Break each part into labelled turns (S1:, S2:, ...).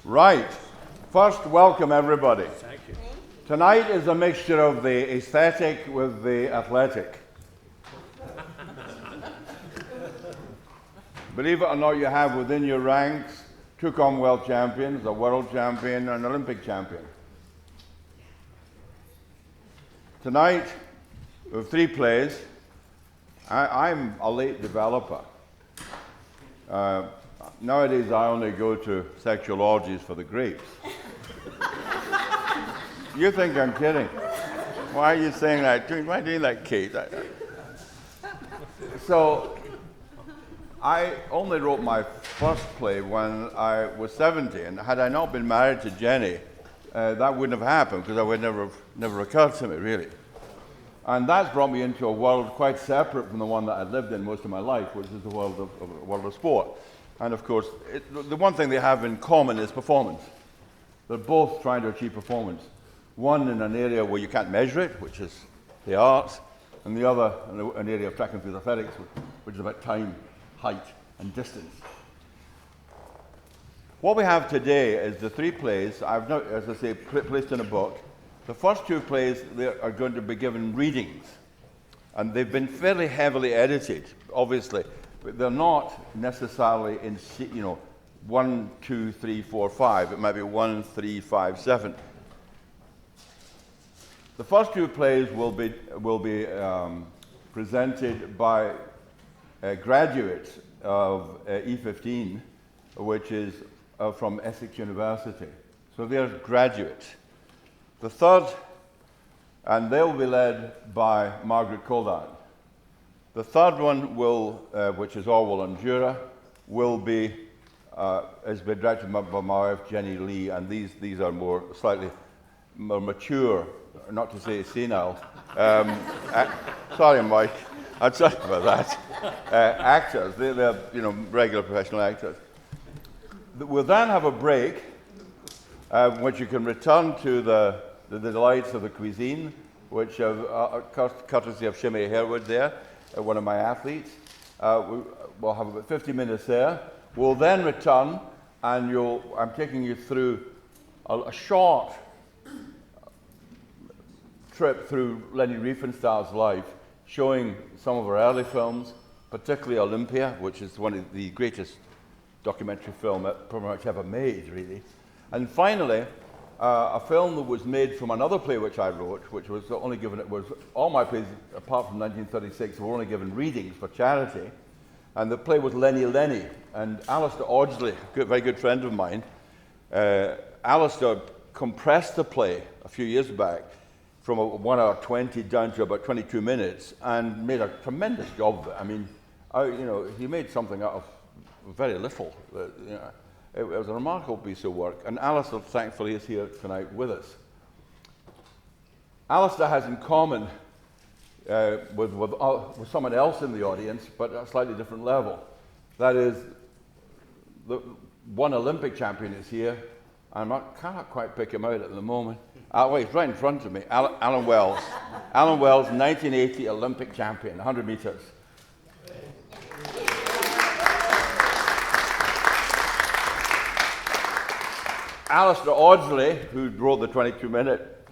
S1: Right. First, welcome everybody.
S2: Thank you.
S1: Tonight is a mixture of the aesthetic with the athletic. Believe it or not, you have within your ranks 2 Commonwealth champions, a world champion, and an Olympic champion. Tonight, we have 3 plays. I'm a late developer. Nowadays, I only go to sexual orgies for the grapes. You think I'm kidding? Why are you saying that? Why are you doing that, Kate? So, I only wrote my first play when I was 70, and had I not been married to Jenny, that wouldn't have happened, because that would never occurred to me, really. And that's brought me into a world quite separate from the one that I'd lived in most of my life, which is the world of sport. And of course, the one thing they have in common is performance. They're both trying to achieve performance. One in an area where you can't measure it, which is the arts, and the other in an area of track and field athletics, which is about time, height, and distance. What we have today is the 3 plays, I've now, as I say, placed in a book. The first 2 plays are going to be given readings, and they've been fairly heavily edited, obviously, but they're not necessarily in, 1, 2, 3, 4, 5. It might be 1, 3, 5, 7. The first 2 plays will be presented by graduates of E15, which is from Essex University. So they're graduates. The third, and they'll be led by Margaret Coldan. The third one will, which is Orwell and Jura, has been directed by my wife Jenny Lee, and these are slightly more mature, not to say senile. Sorry, Mike. I'm sorry about that. Actors, they're regular professional actors. We'll then have a break, which you can return to the delights of the cuisine, which are courtesy of Shimmy Harewood there, one of my athletes. We'll have about 50 minutes there. We'll then return, and I'm taking you through a short trip through Lenny Riefenstahl's life, showing some of her early films, particularly Olympia, which is one of the greatest documentary film pretty much ever made, really. And finally, a film that was made from another play which I wrote, which was only given, all my plays, apart from 1936, were only given readings for charity. And the play was Lenny Lenny. And Alistair Audsley, a very good friend of mine, Alistair compressed the play a few years back from 1 hour 20 down to about 22 minutes and made a tremendous job of it. I mean, he made something out of very little. It was a remarkable piece of work, and Alistair, thankfully, is here tonight with us. Alistair has in common with someone else in the audience, but at a slightly different level. That is, the one Olympic champion is here, and I cannot quite pick him out at the moment. He's right in front of me, Alan Wells. Alan Wells, 1980 Olympic champion, 100 meters. Alistair Audsley, who wrote the 22-minute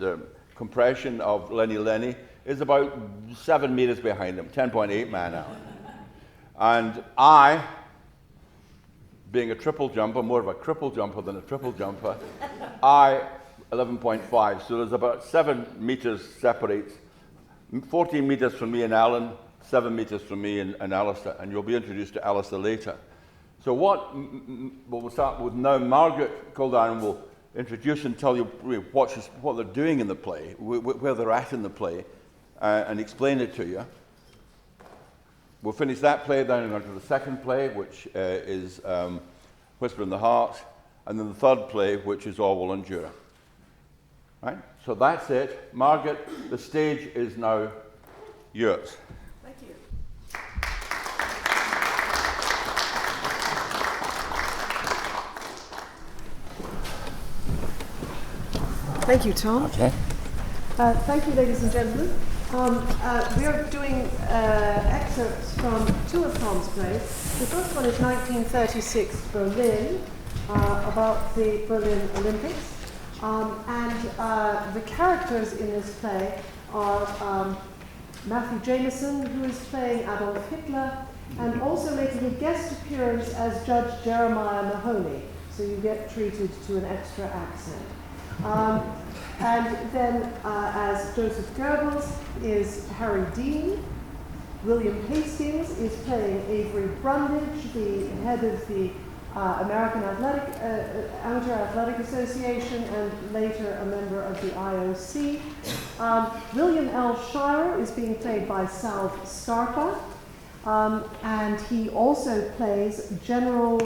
S1: compression of Lenny Lenny, is about 7 meters behind him, 10.8 man Alan. And I, being a triple jumper, more of a cripple jumper than a triple jumper, 11.5. So there's about 7 meters separates, 14 meters from me and Alan, 7 meters from me and Alistair, and you'll be introduced to Alistair later. So we'll start with now. Margaret Coldan will introduce and tell you what they're doing in the play, where they're at in the play, and explain it to you. We'll finish that play, then we'll go to the second play, which is Whisper in the Heart, and then the third play, which is Orwell and Jura. Right? So that's it. Margaret, the stage is now yours.
S3: Thank you. Thank you, Tom.
S1: Okay.
S3: Thank you, ladies and gentlemen. We are doing excerpts from 2 of Tom's plays. The first one is 1936 Berlin, about the Berlin Olympics. The characters in this play are Matthew Jameson, who is playing Adolf Hitler, and also making a guest appearance as Judge Jeremiah Mahoney, so you get treated to an extra accent. And then as Joseph Goebbels is Harry Dean. William Hastings is playing Avery Brundage, the head of the American Amateur Athletic Association and later a member of the IOC. William L. Shirer is being played by Salve Starpa, and he also plays General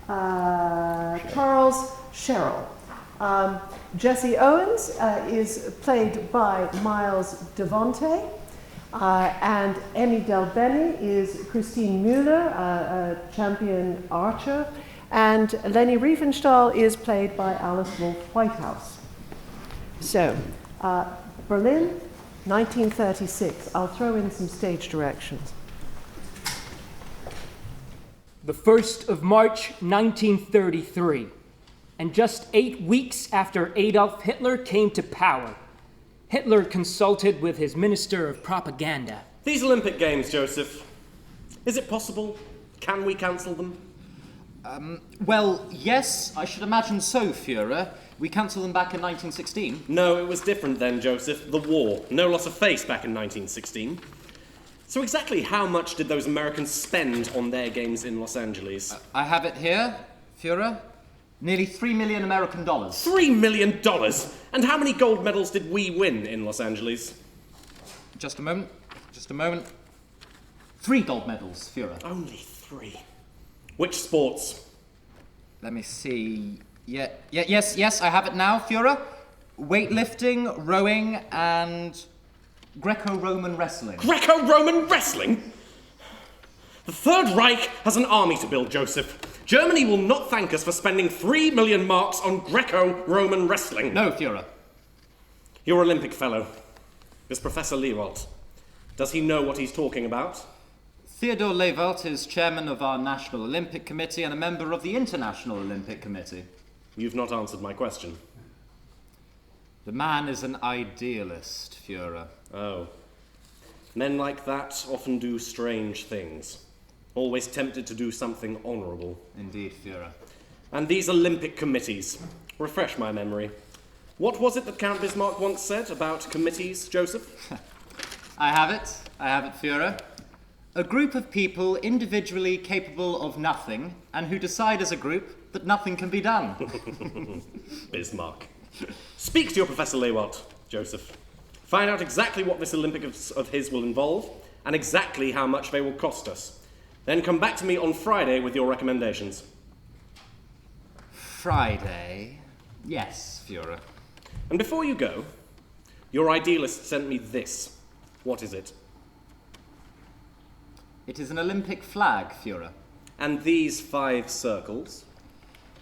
S3: Charles Sherrill. Jesse Owens is played by Miles Devonte. And Emmy Del Bene is Christine Müller, a champion archer, and Leni Riefenstahl is played by Alice Wolf Whitehouse. So, Berlin, 1936. I'll throw in some stage directions.
S2: The 1st of March, 1933, and just 8 weeks after Adolf Hitler came to power, Hitler consulted with his Minister of Propaganda.
S4: These Olympic Games, Joseph, is it possible? Can we cancel them?
S5: Well, yes, I should imagine so, Führer. We cancelled them back in 1916.
S4: No, it was different then, Joseph. The war. No loss of face back in 1916. So exactly how much did those Americans spend on their games in Los Angeles?
S5: I have it here, Führer. Nearly $3 million American dollars.
S4: $3 million? And how many gold medals did we win in Los Angeles?
S5: Just a moment. 3 gold medals, Führer.
S4: Only 3. Which sports?
S5: Let me see. Yes, I have it now, Führer. Weightlifting, rowing, and Greco-Roman wrestling.
S4: Greco-Roman wrestling? The Third Reich has an army to build, Joseph. Germany will not thank us for spending 3 million marks on Greco-Roman wrestling.
S5: No, Führer.
S4: Your Olympic fellow, this Professor Lewald, does he know what he's talking about?
S5: Theodor Lewald is chairman of our National Olympic Committee and a member of the International Olympic Committee.
S4: You've not answered my question.
S5: The man is an idealist, Führer.
S4: Oh. Men like that often do strange things. Always tempted to do something honourable.
S5: Indeed, Führer.
S4: And these Olympic committees. Refresh my memory. What was it that Count Bismarck once said about committees, Joseph?
S5: I have it, Führer. A group of people individually capable of nothing and who decide as a group that nothing can be done.
S4: Bismarck. Speak to your Professor Lewald, Joseph. Find out exactly what this Olympics of his will involve and exactly how much they will cost us. Then come back to me on Friday with your recommendations.
S5: Friday? Yes, Führer.
S4: And before you go, your idealist sent me this. What is it?
S5: It is an Olympic flag, Führer.
S4: And these 5 circles?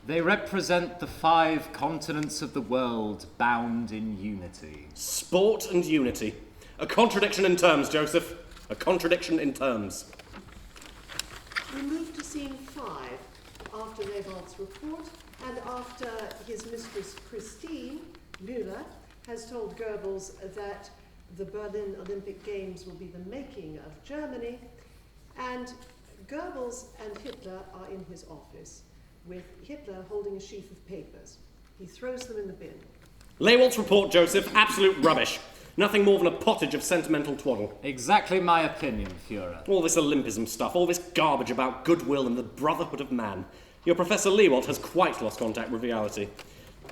S5: They represent the 5 continents of the world bound in unity.
S4: Sport and unity. A contradiction in terms, Joseph. A contradiction in terms.
S3: We move to scene 5, after Lewald's report, and after his mistress Christine Müller has told Goebbels that the Berlin Olympic Games will be the making of Germany, and Goebbels and Hitler are in his office, with Hitler holding a sheaf of papers. He throws them in the bin.
S4: Lewald's report, Joseph, absolute rubbish. Nothing more than a pottage of sentimental twaddle.
S5: Exactly my opinion, Führer.
S4: All this Olympism stuff, all this garbage about goodwill and the brotherhood of man. Your Professor Lewald has quite lost contact with reality.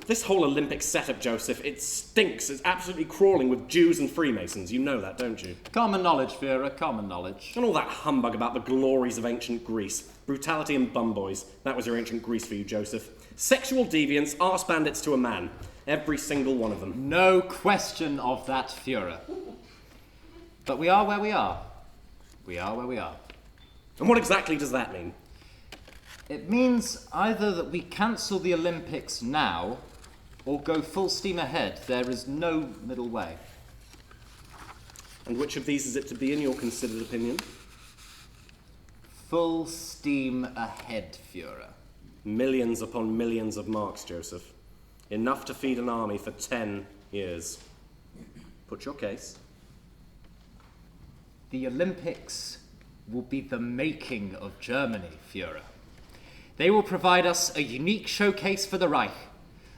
S4: This whole Olympic setup, Joseph, it stinks. It's absolutely crawling with Jews and Freemasons. You know that, don't you?
S5: Common knowledge, Führer, common knowledge.
S4: And all that humbug about the glories of ancient Greece. Brutality and bumboys. That was your ancient Greece for you, Joseph. Sexual deviance, arse bandits to a man. Every single one of them.
S5: No question of that, Führer. But we are where we are. We are where we are.
S4: And what exactly does that mean?
S5: It means either that we cancel the Olympics now or go full steam ahead. There is no middle way.
S4: And which of these is it to be in your considered opinion?
S5: Full steam ahead, Führer.
S4: Millions upon millions of marks, Joseph. Enough to feed an army for 10 years. Put your case.
S5: The Olympics will be the making of Germany, Führer. They will provide us a unique showcase for the Reich,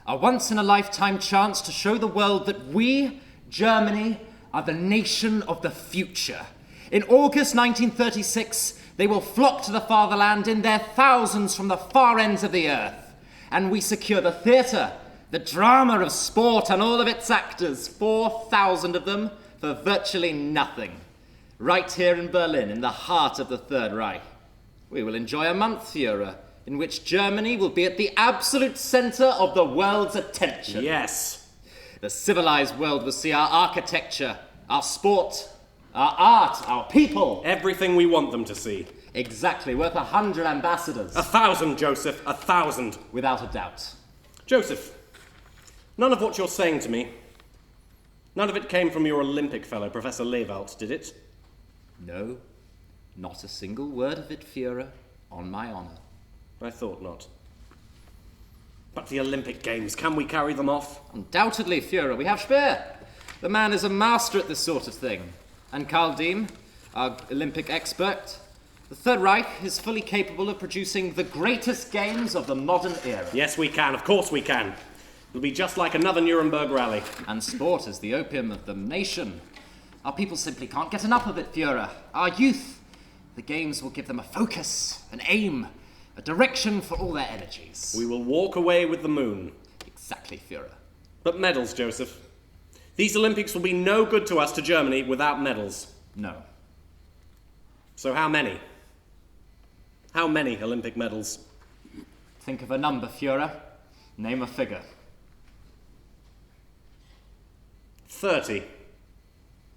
S5: a once-in-a-lifetime chance to show the world that we, Germany, are the nation of the future. In August 1936, they will flock to the fatherland in their thousands from the far ends of the earth, and we secure the theatre, the drama of sport and all of its actors, 4,000 of them, for virtually nothing. Right here in Berlin, in the heart of the Third Reich. We will enjoy a month, Führer, in which Germany will be at the absolute centre of the world's attention.
S4: Yes.
S5: The civilized world will see our architecture, our sport, our art, our people.
S4: Everything we want them to see.
S5: Exactly, worth 100 ambassadors.
S4: 1,000, Joseph, 1,000.
S5: Without a doubt.
S4: Joseph, none of what you're saying to me, none of it came from your Olympic fellow, Professor Lewald, did it?
S5: No, not a single word of it, Führer, on my honour.
S4: I thought not. But the Olympic Games, can we carry them off?
S5: Undoubtedly, Führer, we have Speer. The man is a master at this sort of thing. And Karl Diem, our Olympic expert. The Third Reich is fully capable of producing the greatest games of the modern era.
S4: Yes, we can. Of course we can. It'll be just like another Nuremberg rally.
S5: And sport is the opium of the nation. Our people simply can't get enough of it, Führer. Our youth. The games will give them a focus, an aim, a direction for all their energies.
S4: We will walk away with the moon.
S5: Exactly, Führer.
S4: But medals, Joseph. These Olympics will be no good to us, to Germany, without medals.
S5: No.
S4: So how many? How many Olympic medals?
S5: Think of a number, Führer. Name a figure.
S4: 30.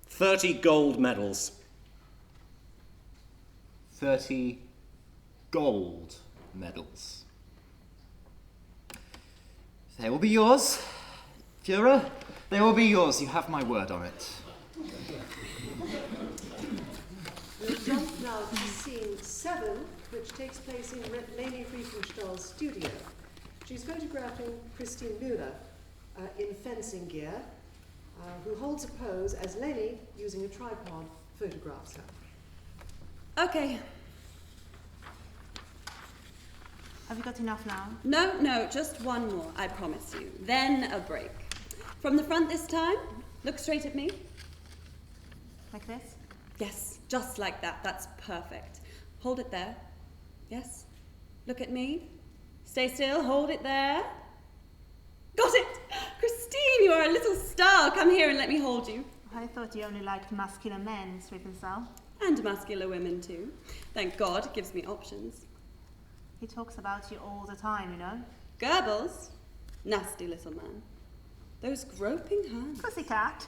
S4: 30 gold medals.
S5: 30 gold medals. They will be yours, Führer. They will be yours. You have my word on it.
S3: We'll jump now to scene 7, which takes place in Leni Riefenstahl's studio. She's photographing Christine Müller in fencing gear, who holds a pose as Leni, using a tripod, photographs her.
S6: Okay.
S7: Have you got enough now?
S6: No, just one more, I promise you. Then a break. From the front this time. Look straight at me.
S7: Like this?
S6: Yes, just like that. That's perfect. Hold it there. Yes. Look at me. Stay still. Hold it there. Got it! Christine, you are a little star. Come here and let me hold you.
S7: I thought you only liked muscular men, Riefenstahl.
S6: And muscular women too. Thank God, it gives me options.
S7: He talks about you all the time, you know.
S6: Goebbels? Nasty little man. Those groping hands.
S7: Pussycat.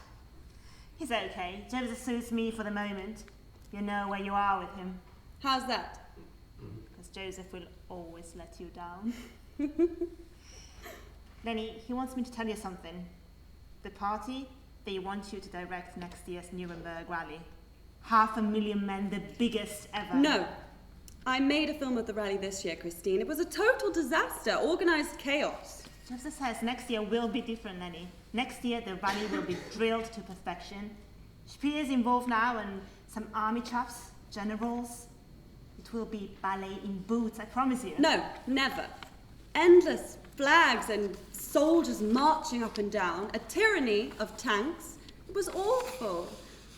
S7: He's okay. Joseph suits me for the moment. You know where you are with him.
S6: How's that?
S7: Because Joseph will always let you down. Lenny, he wants me to tell you something. The party, they want you to direct next year's Nuremberg rally. 500,000 men, the biggest ever.
S6: No. I made a film of the rally this year, Christine. It was a total disaster, organised chaos.
S7: Joseph says next year will be different, Lenny. Next year the rally will be drilled to perfection. Speer's involved now and some army chaps, generals. It will be ballet in boots, I promise you.
S6: No, never. Endless flags and soldiers marching up and down, a tyranny of tanks. It was awful.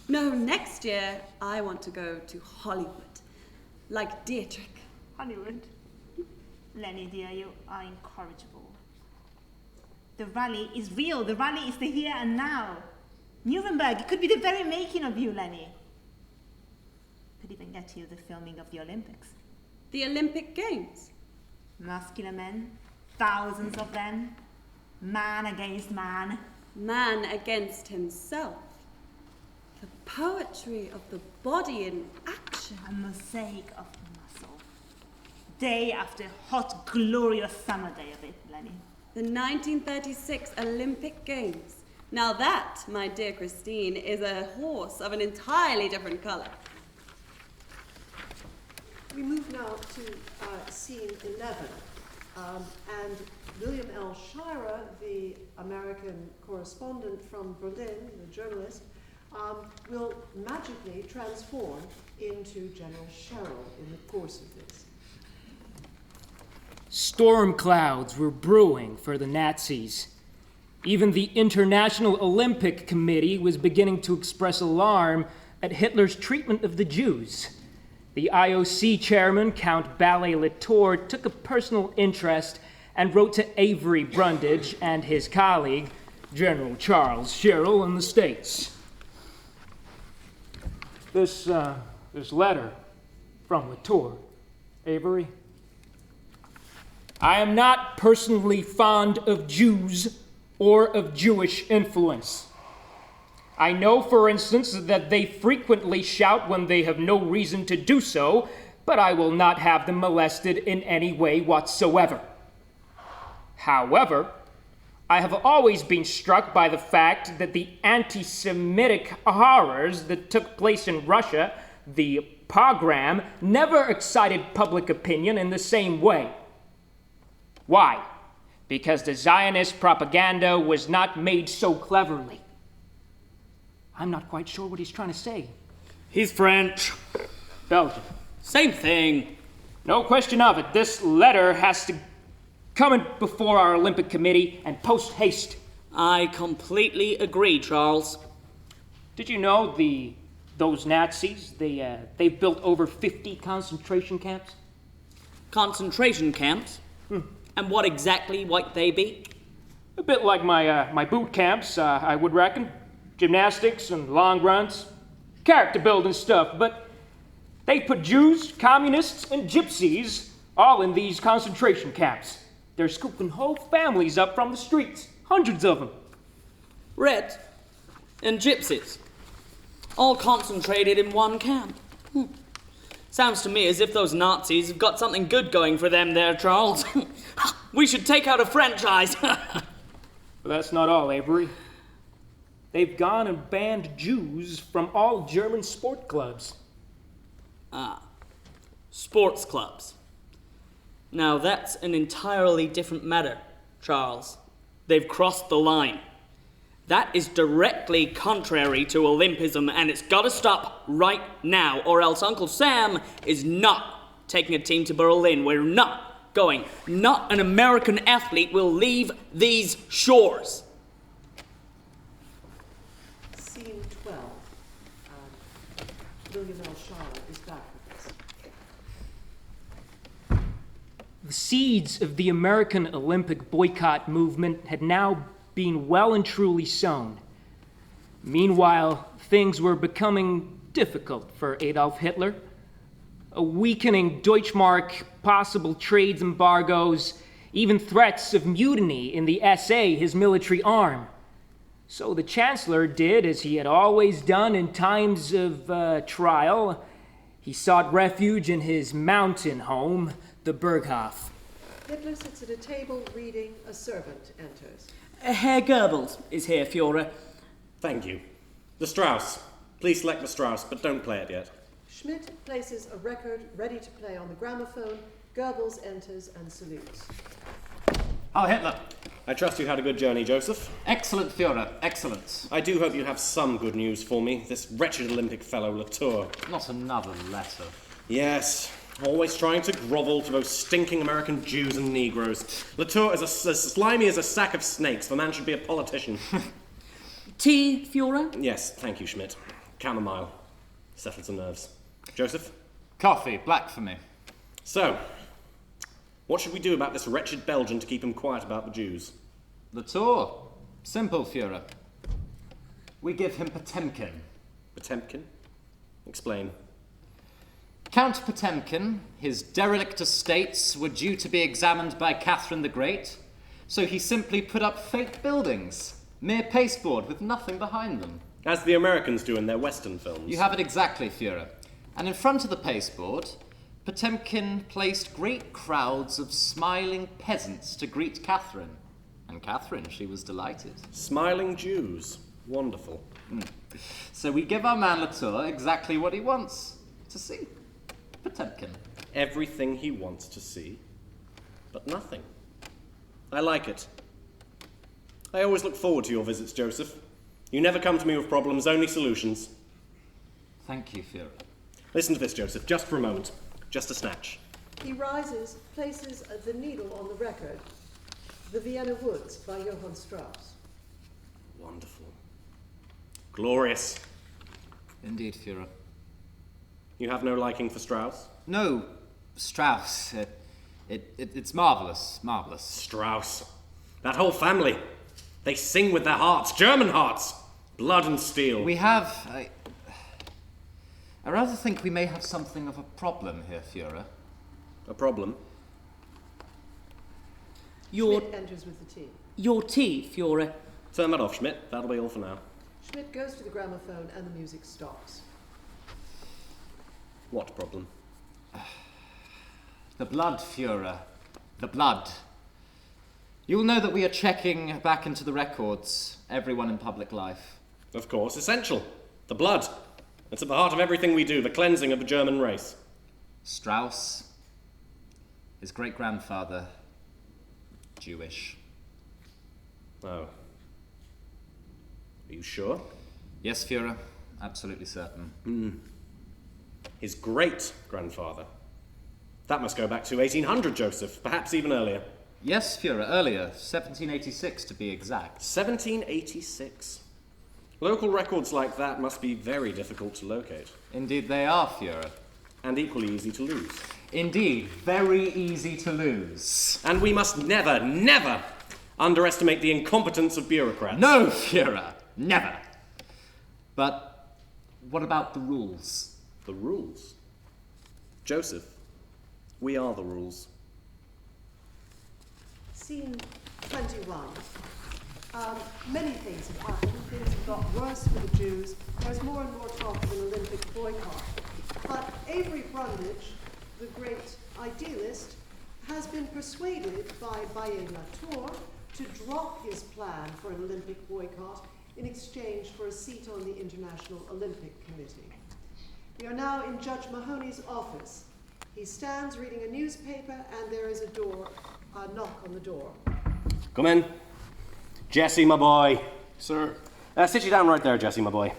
S6: No, next year I want to go to Hollywood. Like Dietrich.
S7: Hollywood? Lenny, dear, you are incorrigible. The rally is real. The rally is the here and now. Nuremberg, it could be the very making of you, Lenny. Could even get you the filming of the Olympics.
S6: The Olympic Games.
S7: Muscular men, thousands of them. Man against man.
S6: Man against himself. The poetry of the body in action.
S7: A mosaic of muscle. Day after hot, glorious summer day of it, Lenny.
S6: The 1936 Olympic Games. Now that, my dear Christine, is a horse of an entirely different colour.
S3: We move now to scene 11. And William L. Shirer, the American correspondent from Berlin, the journalist, will magically transform into General Sherrill in the course of this.
S2: Storm clouds were brewing for the Nazis. Even the International Olympic Committee was beginning to express alarm at Hitler's treatment of the Jews. The IOC chairman, Count Ballet-Latour, took a personal interest and wrote to Avery Brundage and his colleague, General Charles Sherrill, in the States. This letter from Latour, Avery. I am not personally fond of Jews or of Jewish influence. I know, for instance, that they frequently shout when they have no reason to do so, but I will not have them molested in any way whatsoever. However, I have always been struck by the fact that the anti-Semitic horrors that took place in Russia, the pogrom, never excited public opinion in the same way. Why? Because the Zionist propaganda was not made so cleverly. I'm not quite sure what he's trying to say.
S8: He's French.
S2: Belgian.
S8: Same thing.
S2: No question of it. This letter has to come in before our Olympic Committee and post haste.
S8: I completely agree, Charles.
S2: Did you know those Nazis, they've built over 50 concentration camps?
S8: Concentration camps? And what exactly might they be?
S2: A bit like my boot camps, I would reckon. Gymnastics and long runs. Character building stuff, but they put Jews, communists, and gypsies all in these concentration camps. They're scooping whole families up from the streets. Hundreds of them.
S8: Reds and gypsies. All concentrated in one camp. Sounds to me as if those Nazis have got something good going for them there, Charles. We should take out a franchise.
S2: But that's not all, Avery. They've gone and banned Jews from all German sport clubs.
S8: Sports clubs. Now that's an entirely different matter, Charles. They've crossed the line. That is directly contrary to Olympism, and it's got to stop right now, or else Uncle Sam is not taking a team to Berlin. We're not going. Not an American athlete will leave these shores.
S3: Scene 12. William L. Shirer is back with us.
S2: The seeds of the American Olympic boycott movement had now been well and truly sown. Meanwhile, things were becoming difficult for Adolf Hitler. A weakening Deutschmark, possible trade embargoes, even threats of mutiny in the SA, his military arm. So the Chancellor did as he had always done in times of trial. He sought refuge in his mountain home, the Berghof.
S3: Hitler sits at a table reading. A servant enters.
S8: Herr Goebbels is here, Führer.
S4: Thank you. The Strauss. Please select the Strauss, but don't play it yet.
S3: Schmidt places a record ready to play on the gramophone. Goebbels enters and salutes.
S5: Oh, Hitler.
S4: I trust you had a good journey, Joseph.
S5: Excellent, Führer. Excellent.
S4: I do hope you have some good news for me. This wretched Olympic fellow, Latour.
S5: Not another letter.
S4: Yes. Always trying to grovel to those stinking American Jews and Negroes. Latour is as slimy as a sack of snakes. The man should be a politician.
S8: Tea, Führer?
S4: Yes, thank you, Schmidt. Chamomile. Settles the nerves. Joseph?
S5: Coffee, black for me.
S4: So, what should we do about this wretched Belgian to keep him quiet about the Jews?
S5: Latour. Simple, Führer. We give him Potemkin.
S4: Potemkin? Explain.
S5: Count Potemkin, his derelict estates were due to be examined by Catherine the Great, so he simply put up fake buildings, mere pasteboard with nothing behind them.
S4: As the Americans do in their Western films.
S5: You have it exactly, Führer. And in front of the pasteboard, Potemkin placed great crowds of smiling peasants to greet Catherine. And Catherine, she was delighted.
S4: Smiling Jews. Wonderful.
S5: So we give our man Latour exactly what he wants to see. Potemkin.
S4: Everything he wants to see. but nothing. I like it. I always look forward to your visits, Joseph. You never come to me with problems, only solutions.
S5: Thank you, Führer.
S4: Listen to this, Joseph, just for a moment. Just a snatch.
S3: He rises, places the needle on the record. The Vienna Woods by Johann Strauss.
S4: Wonderful. Glorious.
S5: Indeed, Führer.
S4: You have no liking for Strauss?
S5: No, Strauss. It's marvelous, marvelous.
S4: Strauss. That whole family. They sing with their hearts, German hearts. Blood and steel.
S5: We have... I rather think we may have something of a problem here, Führer.
S4: A problem?
S3: Schmidt enters with the tea.
S8: Your tea, Führer.
S4: Turn that off, Schmidt. That'll be all for now.
S3: Schmidt goes to the gramophone and the music stops.
S4: What problem?
S5: The blood, Führer. The blood. You will know that we are checking back into the records, everyone in public life.
S4: Of course, essential. The blood. It's at the heart of everything we do, the cleansing of the German race.
S5: Strauss, his great-grandfather, Jewish.
S4: Oh. Are you sure?
S5: Yes, Führer. Absolutely certain.
S4: His great-grandfather. That must go back to 1800, Joseph. Perhaps even earlier.
S5: Yes, Führer, earlier. 1786 to be exact.
S4: 1786. Local records like that must be very difficult to locate.
S5: Indeed they are, Führer.
S4: And equally easy to lose.
S5: Indeed, very easy to lose.
S4: And we must never, never underestimate the incompetence of bureaucrats.
S5: No, Führer, never. But what about the rules?
S4: The rules? Joseph, we are the rules.
S3: Scene 21. Many things have happened. Things have got worse for the Jews. There's more and more talk of an Olympic boycott. But Avery Brundage, the great idealist, has been persuaded by Baye Latour to drop his plan for an Olympic boycott in exchange for a seat on the International Olympic Committee. We are now in Judge Mahoney's office. He stands reading a newspaper, and there is a knock on the door.
S4: Come in. Jesse, my boy.
S9: Sir.
S4: Sit you down right there, Jesse, my boy.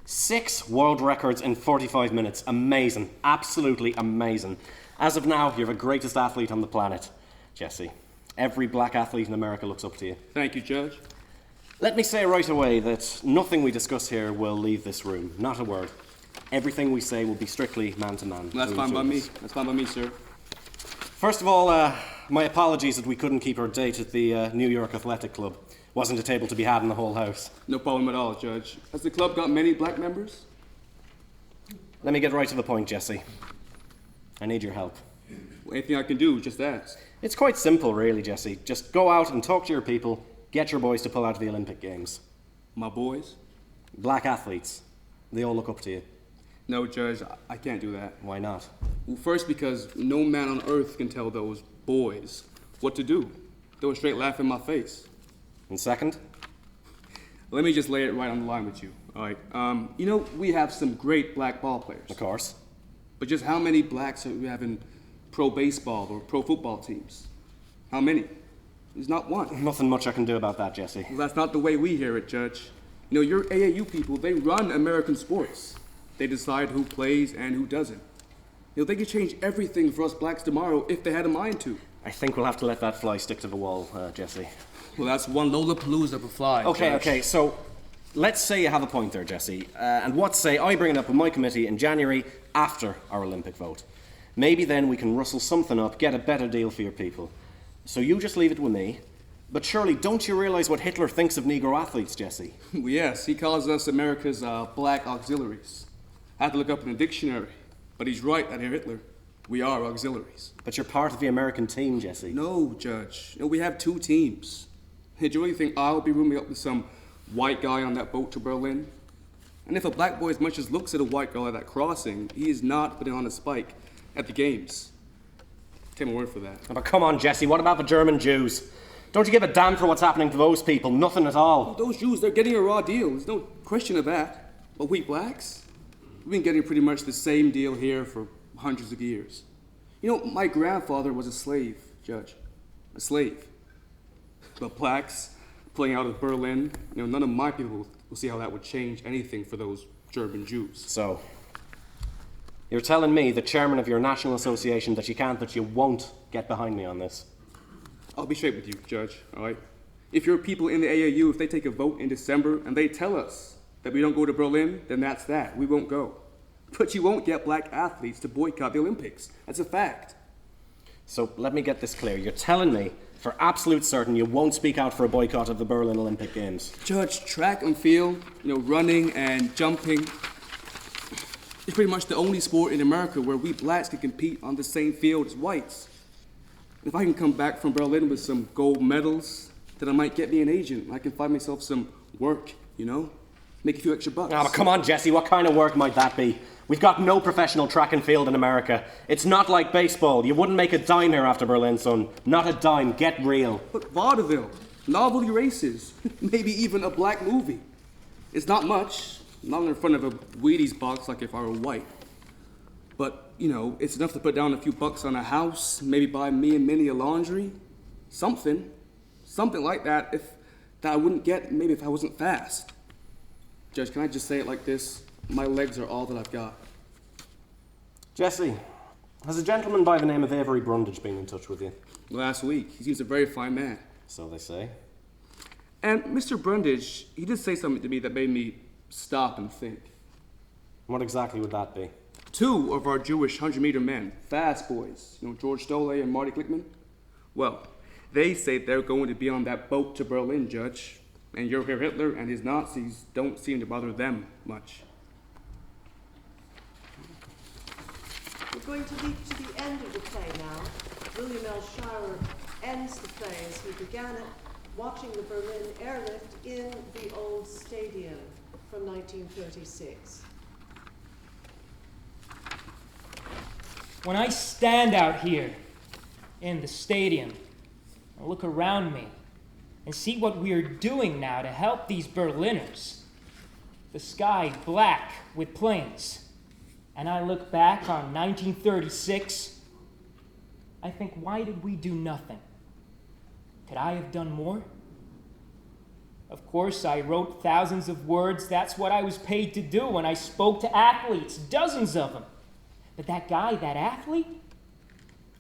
S4: 6 world records in 45 minutes. Amazing. Absolutely amazing. As of now, you're the greatest athlete on the planet, Jesse. Every black athlete in America looks up to you.
S9: Thank you, Judge.
S4: Let me say right away that nothing we discuss here will leave this room. Not a word. Everything we say will be strictly man-to-man.
S9: That's fine by me. That's fine by me, sir.
S4: First of all, my apologies that we couldn't keep our date at the New York Athletic Club. Wasn't a table to be had in the whole house.
S9: No problem at all, Judge. Has the club got many black members?
S4: Let me get right to the point, Jesse. I need your help.
S9: Well, anything I can do, just ask.
S4: It's quite simple, really, Jesse. Just go out and talk to your people, get your boys to pull out of the Olympic Games.
S9: My boys?
S4: Black athletes. They all look up to you.
S9: No, Judge, I can't do that.
S4: Why not?
S9: Well, first, because no man on earth can tell those boys what to do. They'll straight laugh in my face.
S4: And second?
S9: Let me just lay it right on the line with you. All right. You know, we have some great black ball players.
S4: Of course.
S9: But just how many blacks are we have in pro baseball or pro football teams? How many? There's not one.
S4: Nothing much I can do about that, Jesse.
S9: Well, that's not the way we hear it, Judge. You know, your AAU people, they run American sports. They decide who plays and who doesn't. You know, they could change everything for us blacks tomorrow if they had a mind to.
S4: I think we'll have to let that fly stick to the wall, Jesse.
S9: Well, that's one Lollapalooza of a fly, Judge.
S4: Okay, so let's say you have a point there, Jesse. And what say I bring it up with my committee in January after our Olympic vote. Maybe then we can rustle something up, get a better deal for your people. So you just leave it with me. But surely, don't you realize what Hitler thinks of Negro athletes, Jesse?
S9: Well, yes, he calls us America's black auxiliaries. I had to look up in a dictionary. But he's right, that here Hitler. We are auxiliaries.
S4: But you're part of the American team, Jesse.
S9: No, Judge. You know, we have 2 teams. Hey, do you really think I'll be rooming up with some white guy on that boat to Berlin? And if a black boy as much as looks at a white girl at that crossing, he is not putting on a spike at the games. Take my word for that.
S4: Oh, but come on, Jesse, what about the German Jews? Don't you give a damn for what's happening to those people? Nothing at all.
S9: Those Jews, they're getting a raw deal. There's no question of that. But we blacks, we've been getting pretty much the same deal here for hundreds of years. You know, my grandfather was a slave. Judge. A slave. But blacks playing out of Berlin, none of my people will see how that would change anything for those German Jews.
S4: So, you're telling me, the chairman of your national association, that you won't get behind me on this?
S9: I'll be straight with you, Judge, all right? If your people in the AAU, if they take a vote in December and they tell us that we don't go to Berlin, then that's that. We won't go. But you won't get black athletes to boycott the Olympics. That's a fact.
S4: So let me get this clear. You're telling me, for absolute certain, you won't speak out for a boycott of the Berlin Olympic Games?
S9: Judge, track and field, running and jumping, it's pretty much the only sport in America where we blacks can compete on the same field as whites. If I can come back from Berlin with some gold medals, then I might get me an agent. I can find myself some work, make a few extra bucks.
S4: Ah, but come on, Jesse, what kind of work might that be? We've got no professional track and field in America. It's not like baseball. You wouldn't make a dime here after Berlin, son. Not a dime. Get real.
S9: But vaudeville, novelty races, maybe even a black movie. It's not much. Not in front of a Wheaties box like if I were white. But, it's enough to put down a few bucks on a house, maybe buy me and Minnie a laundry. Something like that that I wouldn't get maybe if I wasn't fast. Judge, can I just say it like this? My legs are all that I've got.
S4: Jesse, has a gentleman by the name of Avery Brundage been in touch with you?
S9: Last week. He seems a very fine man.
S4: So they say.
S9: And Mr. Brundage, he did say something to me that made me stop and think.
S4: What exactly would that be?
S9: 2 of our Jewish 100-meter men, fast boys, George Stolle and Marty Glickman. Well, they say they're going to be on that boat to Berlin, Judge. And your Herr Hitler and his Nazis don't seem to bother them much.
S3: We're going to leap to the end of the play now. William L. Shirer ends the play as he began it, watching the Berlin airlift in the old stadium from 1936.
S2: When I stand out here in the stadium and look around me and see what we are doing now to help these Berliners, the sky black with planes, and I look back on 1936, I think, why did we do nothing? Could I have done more? Of course, I wrote thousands of words. That's what I was paid to do when I spoke to athletes, dozens of them. But that guy, that athlete,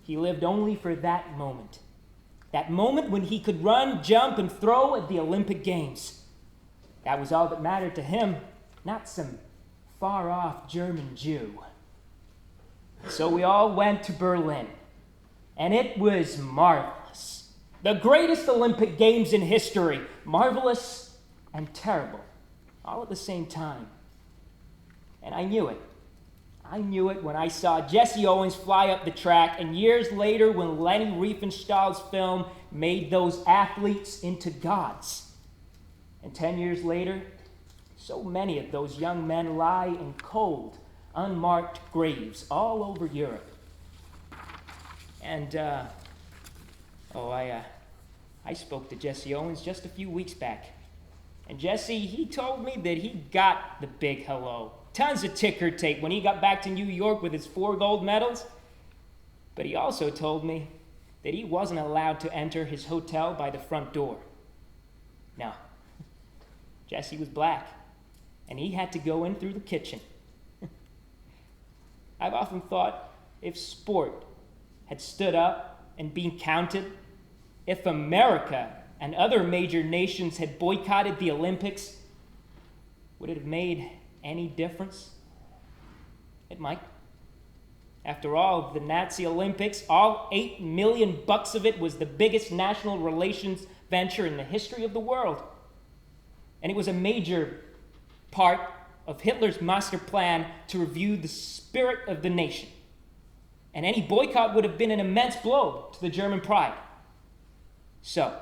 S2: he lived only for that moment. That moment when he could run, jump, and throw at the Olympic Games. That was all that mattered to him, not some far-off German Jew. So we all went to Berlin, and it was marvelous. The greatest Olympic Games in history, marvelous and terrible, all at the same time. And I knew it. I knew it when I saw Jesse Owens fly up the track, and years later when Leni Riefenstahl's film made those athletes into gods. And 10 years later, so many of those young men lie in cold, unmarked graves all over Europe. And, I spoke to Jesse Owens just a few weeks back. And Jesse, he told me that he got the big hello. Tons of ticker tape when he got back to New York with his 4 gold medals. But he also told me that he wasn't allowed to enter his hotel by the front door. No. Jesse was black, and he had to go in through the kitchen. I've often thought, if sport had stood up and been counted, if America and other major nations had boycotted the Olympics, would it have made any difference? It might. After all, the Nazi Olympics, all $8 million of it was the biggest national relations venture in the history of the world. And it was a major part of Hitler's master plan to review the spirit of the nation. And any boycott would have been an immense blow to the German pride. So,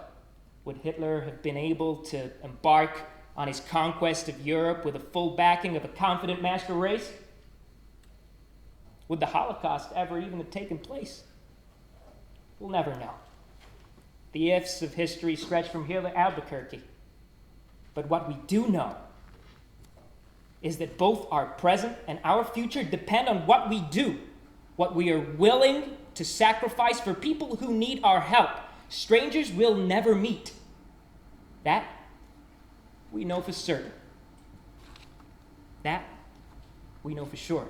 S2: would Hitler have been able to embark on his conquest of Europe with the full backing of a confident master race? Would the Holocaust ever even have taken place? We'll never know. The ifs of history stretch from here to Albuquerque. But what we do know is that both our present and our future depend on what we do, what we are willing to sacrifice for people who need our help. Strangers will never meet. That we know for certain. That we know for sure.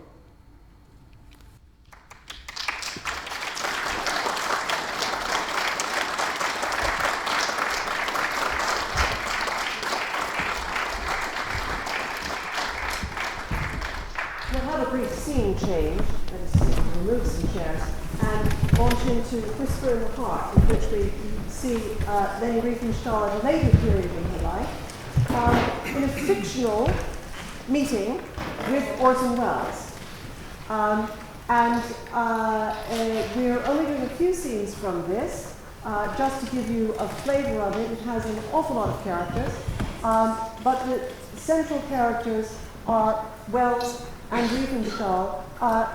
S3: We'll have a brief scene change, let us remove some chairs, and launch into Whisper in the Heart, in which we see Leni Riefenstahl at a later period in her life, in a fictional meeting with Orson Welles. We're only doing a few scenes from this, just to give you a flavor of it. It has an awful lot of characters, but the central characters are Welles and Riefenstahl,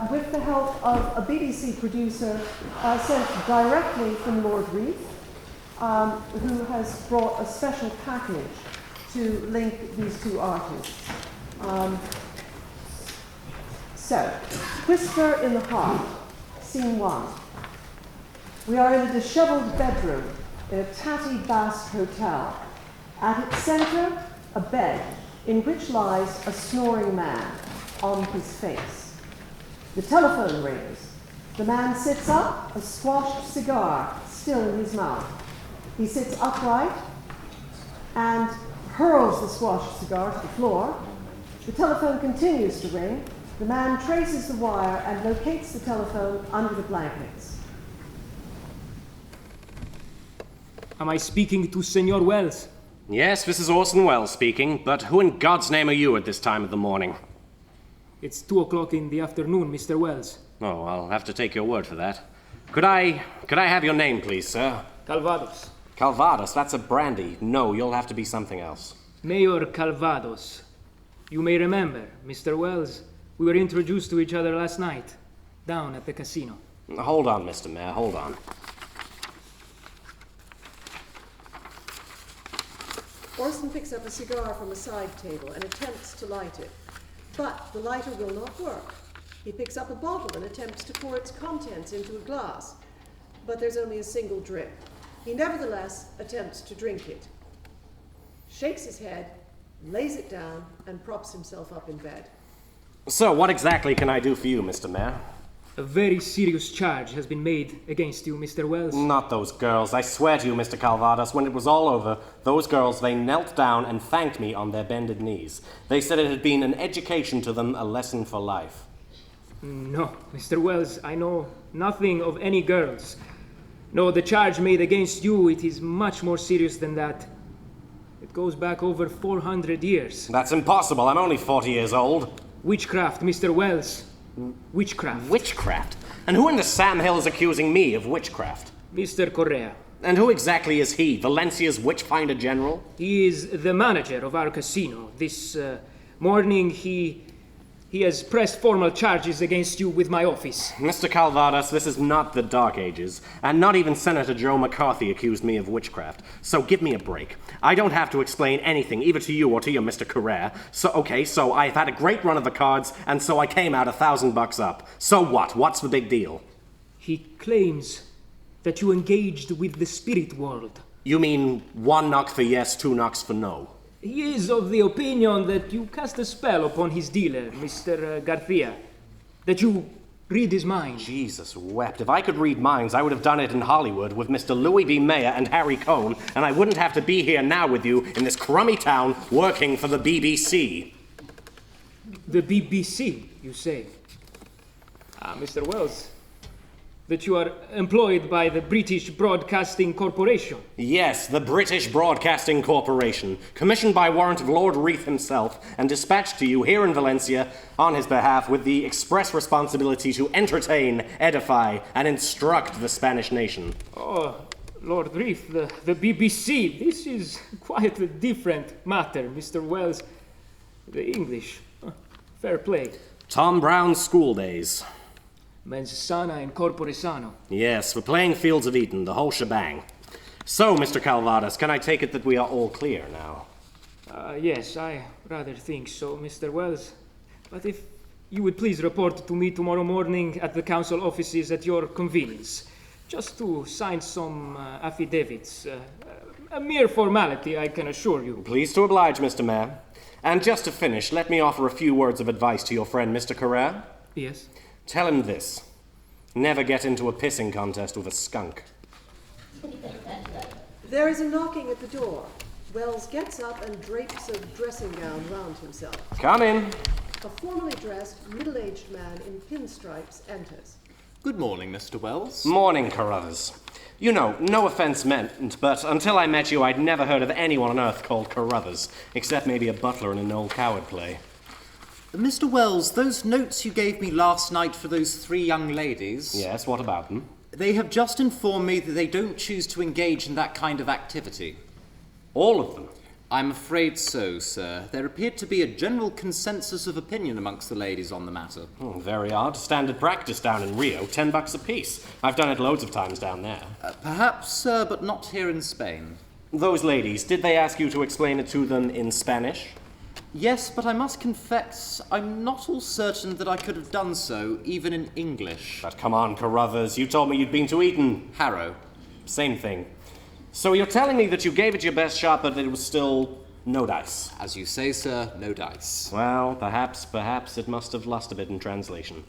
S3: with the help of a BBC producer sent directly from Lord Reith, who has brought a special package to link these two artists. So, Whisper in the Heart, Scene 1. We are in a disheveled bedroom in a tatty Basque hotel. At its center, a bed in which lies a snoring man on his face. The telephone rings. The man sits up, a squashed cigar still in his mouth. He sits upright and hurls the squashed cigar to the floor. The telephone continues to ring. The man traces the wire and locates the telephone under the blankets.
S2: Am I speaking to Senor Welles?
S10: Yes, this is Orson Welles speaking, but who in God's name are you at this time of the morning?
S2: It's 2 o'clock in the afternoon, Mr. Welles.
S10: Oh, I'll have to take your word for that. Could I have your name, please, sir?
S2: Calvados.
S10: Calvados, that's a brandy. No, you'll have to be something else.
S2: Mayor Calvados. You may remember, Mr. Welles, we were introduced to each other last night, down at the casino.
S10: Hold on, Mr. Mayor, hold on.
S3: Orson picks up a cigar from a side table and attempts to light it. But the lighter will not work. He picks up a bottle and attempts to pour its contents into a glass. But there's only a single drip. He nevertheless attempts to drink it. Shakes his head, lays it down, and props himself up in bed.
S10: So, what exactly can I do for you, Mr. Mayor?
S2: A very serious charge has been made against you, Mr. Welles.
S10: Not those girls. I swear to you, Mr. Calvados, when it was all over, those girls, they knelt down and thanked me on their bended knees. They said it had been an education to them, a lesson for life.
S2: No, Mr. Welles, I know nothing of any girls. No, the charge made against you, it is much more serious than that. It goes back over 400 years.
S10: That's impossible. I'm only 40 years old.
S2: Witchcraft, Mr. Welles. Witchcraft.
S10: Witchcraft? And who in the Sam Hill is accusing me of witchcraft?
S2: Mr. Correa.
S10: And who exactly is he? Valencia's witchfinder general?
S2: He is the manager of our casino. This morning he has pressed formal charges against you with my office.
S10: Mr. Calvados, this is not the Dark Ages, and not even Senator Joe McCarthy accused me of witchcraft. So give me a break. I don't have to explain anything, either to you or to your Mr. Correa. So I've had a great run of the cards, and so I came out $1,000 up. So what? What's the big deal?
S2: He claims that you engaged with the spirit world.
S10: You mean 1 knock for yes, 2 knocks for no?
S2: He is of the opinion that you cast a spell upon his dealer, Mr. Garcia. That you read his mind.
S10: Jesus wept. If I could read minds, I would have done it in Hollywood with Mr. Louis B. Mayer and Harry Cohn, and I wouldn't have to be here now with you in this crummy town working for the BBC.
S2: The BBC, you say? Mr. Welles, that you are employed by the British Broadcasting Corporation.
S10: Yes, the British Broadcasting Corporation, commissioned by warrant of Lord Reith himself, and dispatched to you here in Valencia on his behalf with the express responsibility to entertain, edify, and instruct the Spanish nation.
S2: Oh, Lord Reith, the BBC, this is quite a different matter, Mr. Welles. The English, fair play.
S10: Tom Brown's school days.
S2: Mens sana in corpore sano.
S10: Yes, we're playing Fields of Eden, the whole shebang. So, Mr. Calvados, can I take it that we are all clear now?
S2: Yes, I rather think so, Mr. Welles. But if you would please report to me tomorrow morning at the council offices at your convenience, just to sign some affidavits. A mere formality, I can assure you.
S10: Pleased to oblige, Mr. Mayor. And just to finish, let me offer a few words of advice to your friend, Mr. Carrere.
S2: Yes?
S10: Tell him this. Never get into a pissing contest with a skunk.
S3: There is a knocking at the door. Wells gets up and drapes a dressing gown round himself.
S10: Come in.
S3: A formally dressed, middle-aged man in pinstripes enters.
S5: Good morning, Mr. Wells.
S10: Morning, Carruthers. You know, no offense meant, but until I met you, I'd never heard of anyone on earth called Carruthers, except maybe a butler in an old coward play.
S5: Mr. Wells, those notes you gave me last night for those 3 young ladies...
S10: Yes, what about them?
S5: They have just informed me that they don't choose to engage in that kind of activity.
S10: All of them?
S5: I'm afraid so, sir. There appeared to be a general consensus of opinion amongst the ladies on the matter.
S10: Very odd. Standard practice down in Rio, $10 apiece. I've done it loads of times down there.
S5: Perhaps, sir, but not here in Spain.
S10: Those ladies, did they ask you to explain it to them in Spanish?
S5: Yes, but I must confess, I'm not all certain that I could have done so, even in English.
S10: But come on, Carruthers, you told me you'd been to Eton.
S5: Harrow.
S10: Same thing. So you're telling me that you gave it your best shot, but it was still no dice?
S5: As you say, sir, no dice.
S10: Well, perhaps it must have lost a bit in translation.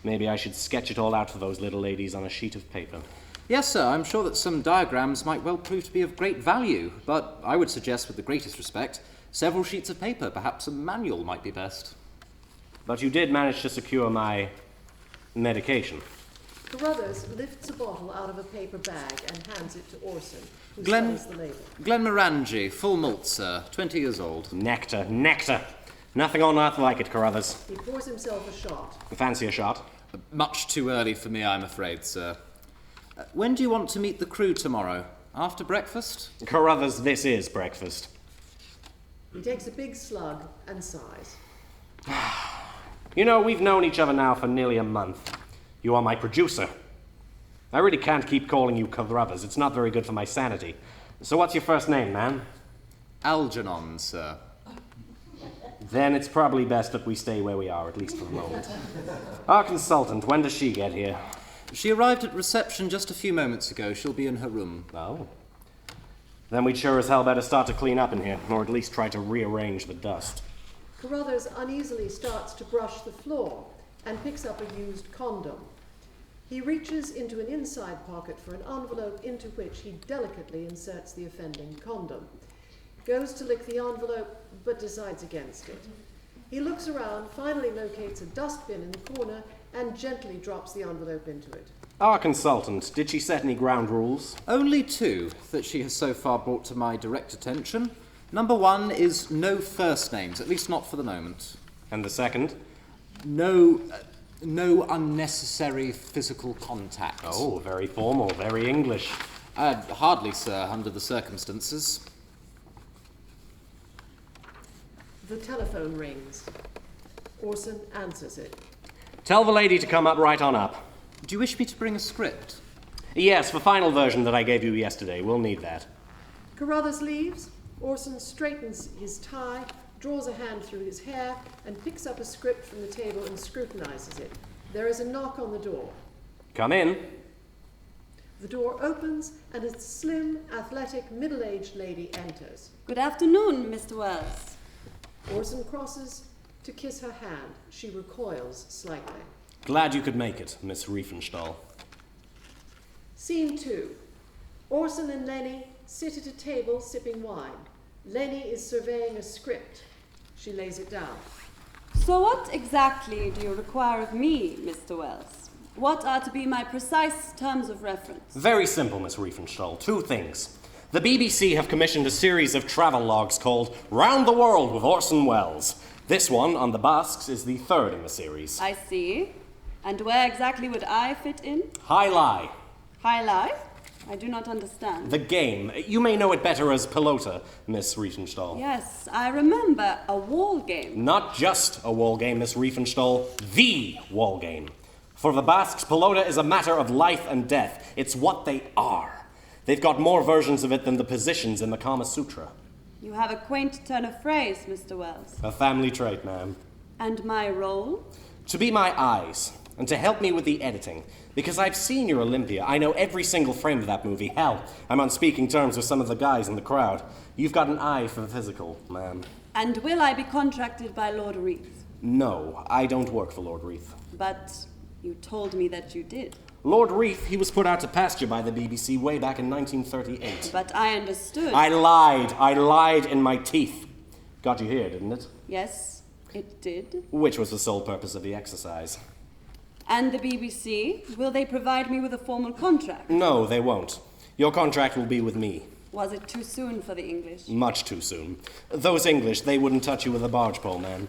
S10: Maybe I should sketch it all out for those little ladies on a sheet of paper.
S5: Yes, sir, I'm sure that some diagrams might well prove to be of great value, but I would suggest, with the greatest respect, several sheets of paper, perhaps a manual might be best.
S10: But you did manage to secure my medication.
S3: Carruthers lifts a bottle out of a paper bag and hands it to Orson, who
S5: Glen-
S3: studies the label.
S5: Glenmorangie, full malt, sir, 20 years old.
S10: Nectar. Nothing on earth like it, Carruthers.
S3: He pours himself a shot.
S10: Fancy a shot?
S5: Much too early for me, I'm afraid, sir. When do you want to meet the crew tomorrow? After breakfast?
S10: Carruthers, this is breakfast.
S3: He takes a big slug and sighs.
S10: You know, we've known each other now for nearly a month. You are my producer. I really can't keep calling you Carruthers. It's not very good for my sanity. So what's your first name, man?
S5: Algernon, sir.
S10: Then it's probably best that we stay where we are, at least for the moment. Our consultant, when does she get here?
S5: She arrived at reception just a few moments ago. She'll be in her room.
S10: Oh. Then we'd sure as hell better start to clean up in here, or at least try to rearrange the dust.
S3: Carruthers uneasily starts to brush the floor and picks up a used condom. He reaches into an inside pocket for an envelope into which he delicately inserts the offending condom. Goes to lick the envelope, but decides against it. He looks around, finally locates a dustbin in the corner, and gently drops the envelope into it.
S10: Our consultant, did she set any ground rules?
S5: Only 2 that she has so far brought to my direct attention. Number 1 is no first names, at least not for the moment.
S10: And the second?
S5: No unnecessary physical contact.
S10: Oh, very formal, very English.
S5: Hardly, sir, under the circumstances.
S3: The telephone rings. Orson answers it.
S10: Tell the lady to come up right on up.
S5: Do you wish me to bring a script?
S10: Yes, the final version that I gave you yesterday. We'll need that.
S3: Carruthers leaves. Orson straightens his tie, draws a hand through his hair, and picks up a script from the table and scrutinizes it. There is a knock on the door.
S10: Come in.
S3: The door opens, and a slim, athletic, middle-aged lady enters.
S6: Good afternoon, Mr. Wells.
S3: Orson crosses to kiss her hand. She recoils slightly.
S10: Glad you could make it, Miss Riefenstahl.
S3: Scene 2. Orson and Lenny sit at a table sipping wine. Lenny is surveying a script. She lays it down.
S6: So what exactly do you require of me, Mr. Wells? What are to be my precise terms of reference?
S10: Very simple, Miss Riefenstahl. 2 things. The BBC have commissioned a series of travel logs called Round the World with Orson Welles. This one, on the Basques, is the 3rd in the series.
S6: I see. And where exactly would I fit in?
S10: High lie.
S6: High life? I do not understand.
S10: The game. You may know it better as pelota, Miss Riefenstahl.
S6: Yes, I remember a wall game.
S10: Not just a wall game, Miss Riefenstahl. The wall game. For the Basques, pelota is a matter of life and death. It's what they are. They've got more versions of it than the positions in the Kama Sutra.
S6: You have a quaint turn of phrase, Mr. Wells.
S10: A family trait, ma'am.
S6: And my role?
S10: To be my eyes, and to help me with the editing. Because I've seen your Olympia. I know every single frame of that movie. Hell, I'm on speaking terms with some of the guys in the crowd. You've got an eye for the physical, ma'am.
S6: And will I be contracted by Lord Reith?
S10: No, I don't work for Lord Reith.
S6: But you told me that you did.
S10: Lord Reith, he was put out to pasture by the BBC way back in 1938.
S6: But I understood.
S10: I lied in my teeth. Got you here, didn't it?
S6: Yes, it did.
S10: Which was the sole purpose of the exercise.
S6: And the BBC, will they provide me with a formal contract?
S10: No, they won't. Your contract will be with me.
S6: Was it too soon for the English?
S10: Much too soon. Those English, they wouldn't touch you with a barge pole, man.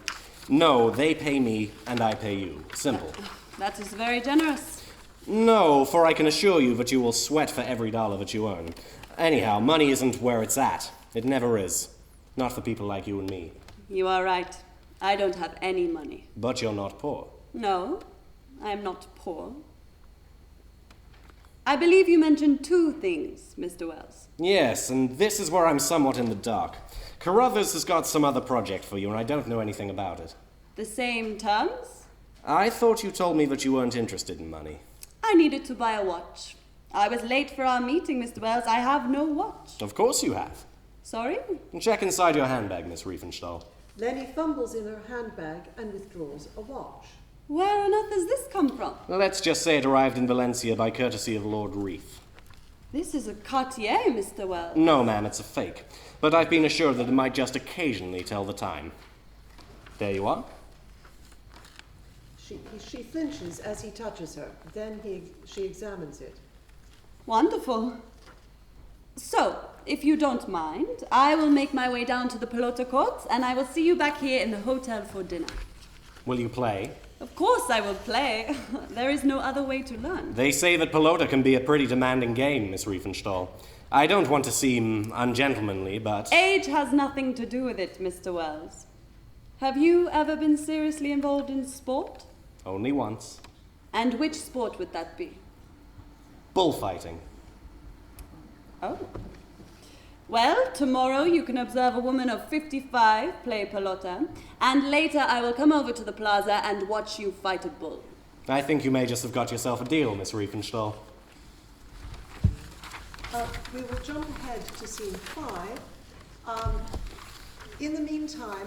S10: No, they pay me, and I pay you. Simple.
S6: That is very generous.
S10: No, for I can assure you that you will sweat for every dollar that you earn. Anyhow, money isn't where it's at. It never is. Not for people like you and me.
S6: You are right. I don't have any money.
S10: But you're not poor.
S6: No, I am not poor. I believe you mentioned two things, Mr. Wells.
S10: Yes, and this is where I'm somewhat in the dark. Carruthers has got some other project for you, and I don't know anything about it.
S6: The same terms?
S10: I thought you told me that you weren't interested in money.
S6: I needed to buy a watch. I was late for our meeting, Mr. Wells. I have no watch.
S10: Of course you have.
S6: Sorry?
S10: Check inside your handbag, Miss Riefenstahl.
S3: Lenny fumbles in her handbag and withdraws a watch.
S6: Where on earth has this come from?
S10: Let's just say it arrived in Valencia by courtesy of Lord Reith.
S6: This is a Cartier, Mr. Wells.
S10: No, ma'am, it's a fake. But I've been assured that it might just occasionally tell the time. There you are.
S3: She flinches as he touches her. Then she examines it.
S6: Wonderful. So, if you don't mind, I will make my way down to the Pelota courts, and I will see you back here in the hotel for dinner.
S10: Will you play?
S6: Of course I will play. There is no other way to learn.
S10: They say that pelota can be a pretty demanding game, Miss Riefenstahl. I don't want to seem ungentlemanly, but...
S6: Age has nothing to do with it, Mr. Wells. Have you ever been seriously involved in sport?
S10: Only once.
S6: And which sport would that be?
S10: Bullfighting.
S6: Oh. Well, tomorrow you can observe a woman of 55 play pelota, and later I will come over to the plaza and watch you fight a bull.
S10: I think you may just have got yourself a deal, Miss Riefenstahl.
S3: We will jump ahead to scene 5. In the meantime,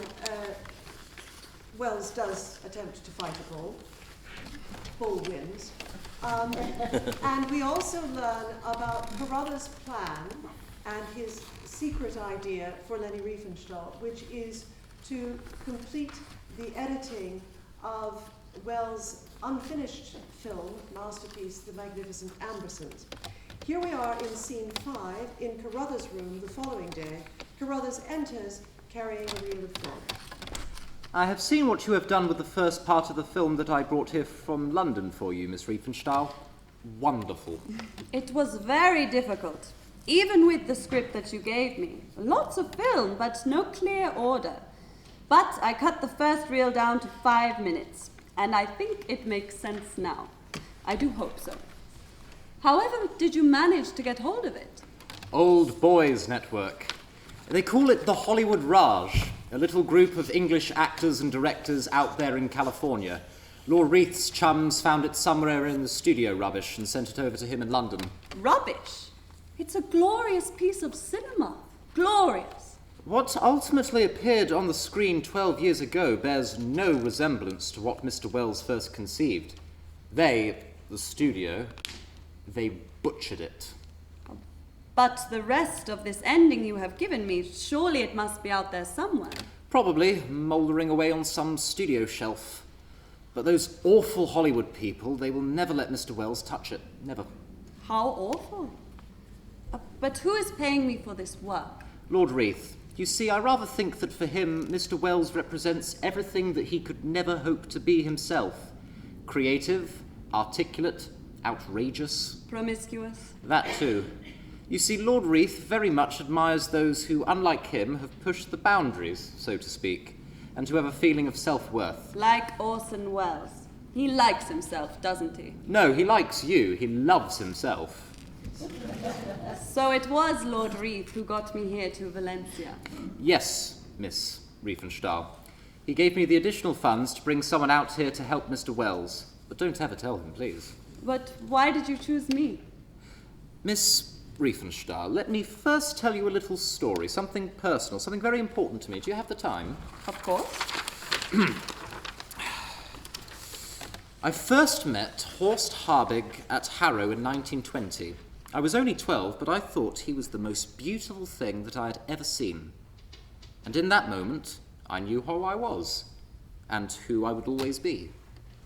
S3: Wells does attempt to fight a bull. Bull wins. And we also learn about Carruthers' plan and his secret idea for Leni Riefenstahl, which is to complete the editing of Wells' unfinished film, masterpiece, The Magnificent Ambersons. Here we are in scene 5, in Carruthers' room the following day. Carruthers enters carrying a reel of film.
S5: I have seen what you have done with the first part of the film that I brought here from London for you, Miss Riefenstahl. Wonderful.
S6: It was very difficult, even with the script that you gave me. Lots of film, but no clear order. But I cut the first reel down to 5 minutes, and I think it makes sense now. I do hope so. However did you manage to get hold of it?
S5: Old Boys Network. They call it the Hollywood Raj, a little group of English actors and directors out there in California. Lord Reith's chums found it somewhere in the studio rubbish and sent it over to him in London.
S6: Rubbish? It's a glorious piece of cinema. Glorious.
S5: What ultimately appeared on the screen 12 years ago bears no resemblance to what Mr. Wells first conceived. They, the studio, they butchered it.
S6: But the rest of this ending you have given me, surely it must be out there somewhere.
S5: Probably mouldering away on some studio shelf. But those awful Hollywood people, they will never let Mr. Wells touch it. Never.
S6: How awful. But who is paying me for this work?
S5: Lord Reith. You see, I rather think that for him, Mr. Wells represents everything that he could never hope to be himself. Creative, articulate, outrageous.
S6: Promiscuous.
S5: That too. You see, Lord Reith very much admires those who, unlike him, have pushed the boundaries, so to speak, and who have a feeling of self-worth.
S6: Like Orson Welles. He likes himself, doesn't he?
S5: No, he likes you. He loves himself.
S6: So it was Lord Reith who got me here to Valencia.
S5: Yes, Miss Riefenstahl. He gave me the additional funds to bring someone out here to help Mr. Wells. But don't ever tell him, please.
S6: But why did you choose me?
S5: Miss Riefenstahl, let me first tell you a little story, something personal, something very important to me. Do you have the time?
S6: Of course.
S5: I first met Horst Harbig at Harrow in 1920. I was only 12, but I thought he was the most beautiful thing that I had ever seen. And in that moment, I knew who I was, and who I would always be.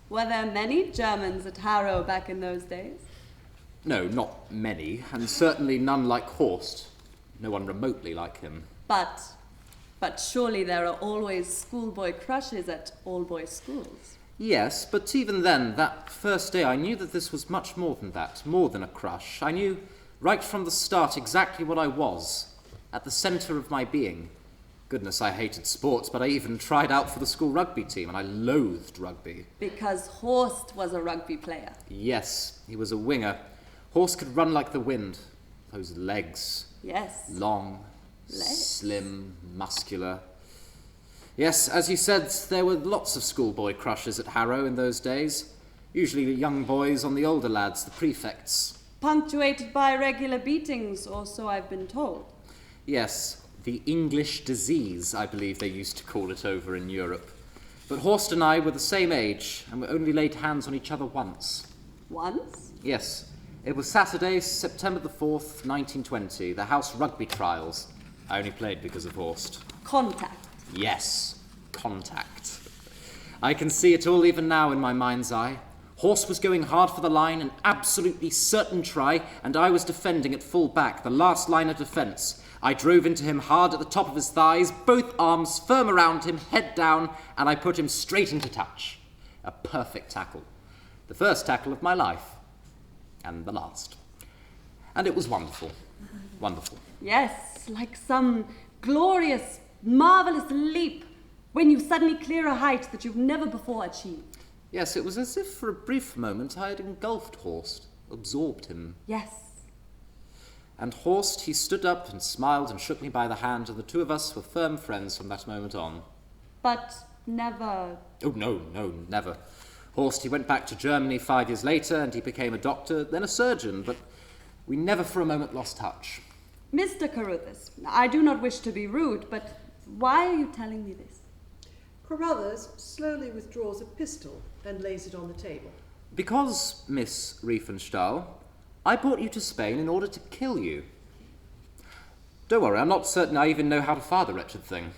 S6: Were there many Germans at Harrow back in those days?
S5: No, not many, and certainly none like Horst. No one remotely like him.
S6: But surely there are always schoolboy crushes at all-boys schools.
S5: Yes, but even then, that first day, I knew that this was much more than that, more than a crush. I knew right from the start exactly what I was, at the centre of my being. Goodness, I hated sports, but I even tried out for the school rugby team, and I loathed rugby.
S6: Because Horst was a rugby player.
S5: Yes, he was a winger. Horst could run like the wind. Those legs.
S6: Yes.
S5: Long,
S6: Legs.
S5: slim, muscular. Yes, as you said, there were lots of schoolboy crushes at Harrow in those days. Usually the young boys on the older lads, the prefects.
S6: Punctuated by regular beatings, or so I've been told.
S5: Yes, the English disease, I believe they used to call it over in Europe. But Horst and I were the same age, and we only laid hands on each other once.
S6: Once?
S5: Yes. It was Saturday, September the 4th, 1920, the house rugby trials. I only played because of Horst.
S6: Contact.
S5: Yes, contact. I can see it all even now in my mind's eye. Horst was going hard for the line, an absolutely certain try, and I was defending at full back, the last line of defence. I drove into him hard at the top of his thighs, both arms firm around him, head down, and I put him straight into touch. A perfect tackle. The first tackle of my life. And the last. And it was wonderful. Wonderful.
S6: Yes, like some glorious, marvellous leap when you suddenly clear a height that you've never before achieved.
S5: Yes, it was as if for a brief moment I had engulfed Horst, absorbed him.
S6: Yes.
S5: And Horst, he stood up and smiled and shook me by the hand, and the two of us were firm friends from that moment on.
S6: But never...
S5: Oh, no, never. Horst, he went back to Germany 5 years later, and he became a doctor, then a surgeon, but we never for a moment lost touch.
S6: Mr. Carruthers, I do not wish to be rude, but why are you telling me this?
S3: Carruthers slowly withdraws a pistol and lays it on the table.
S5: Because, Miss Riefenstahl, I brought you to Spain in order to kill you. Don't worry, I'm not certain I even know how to fire the wretched thing.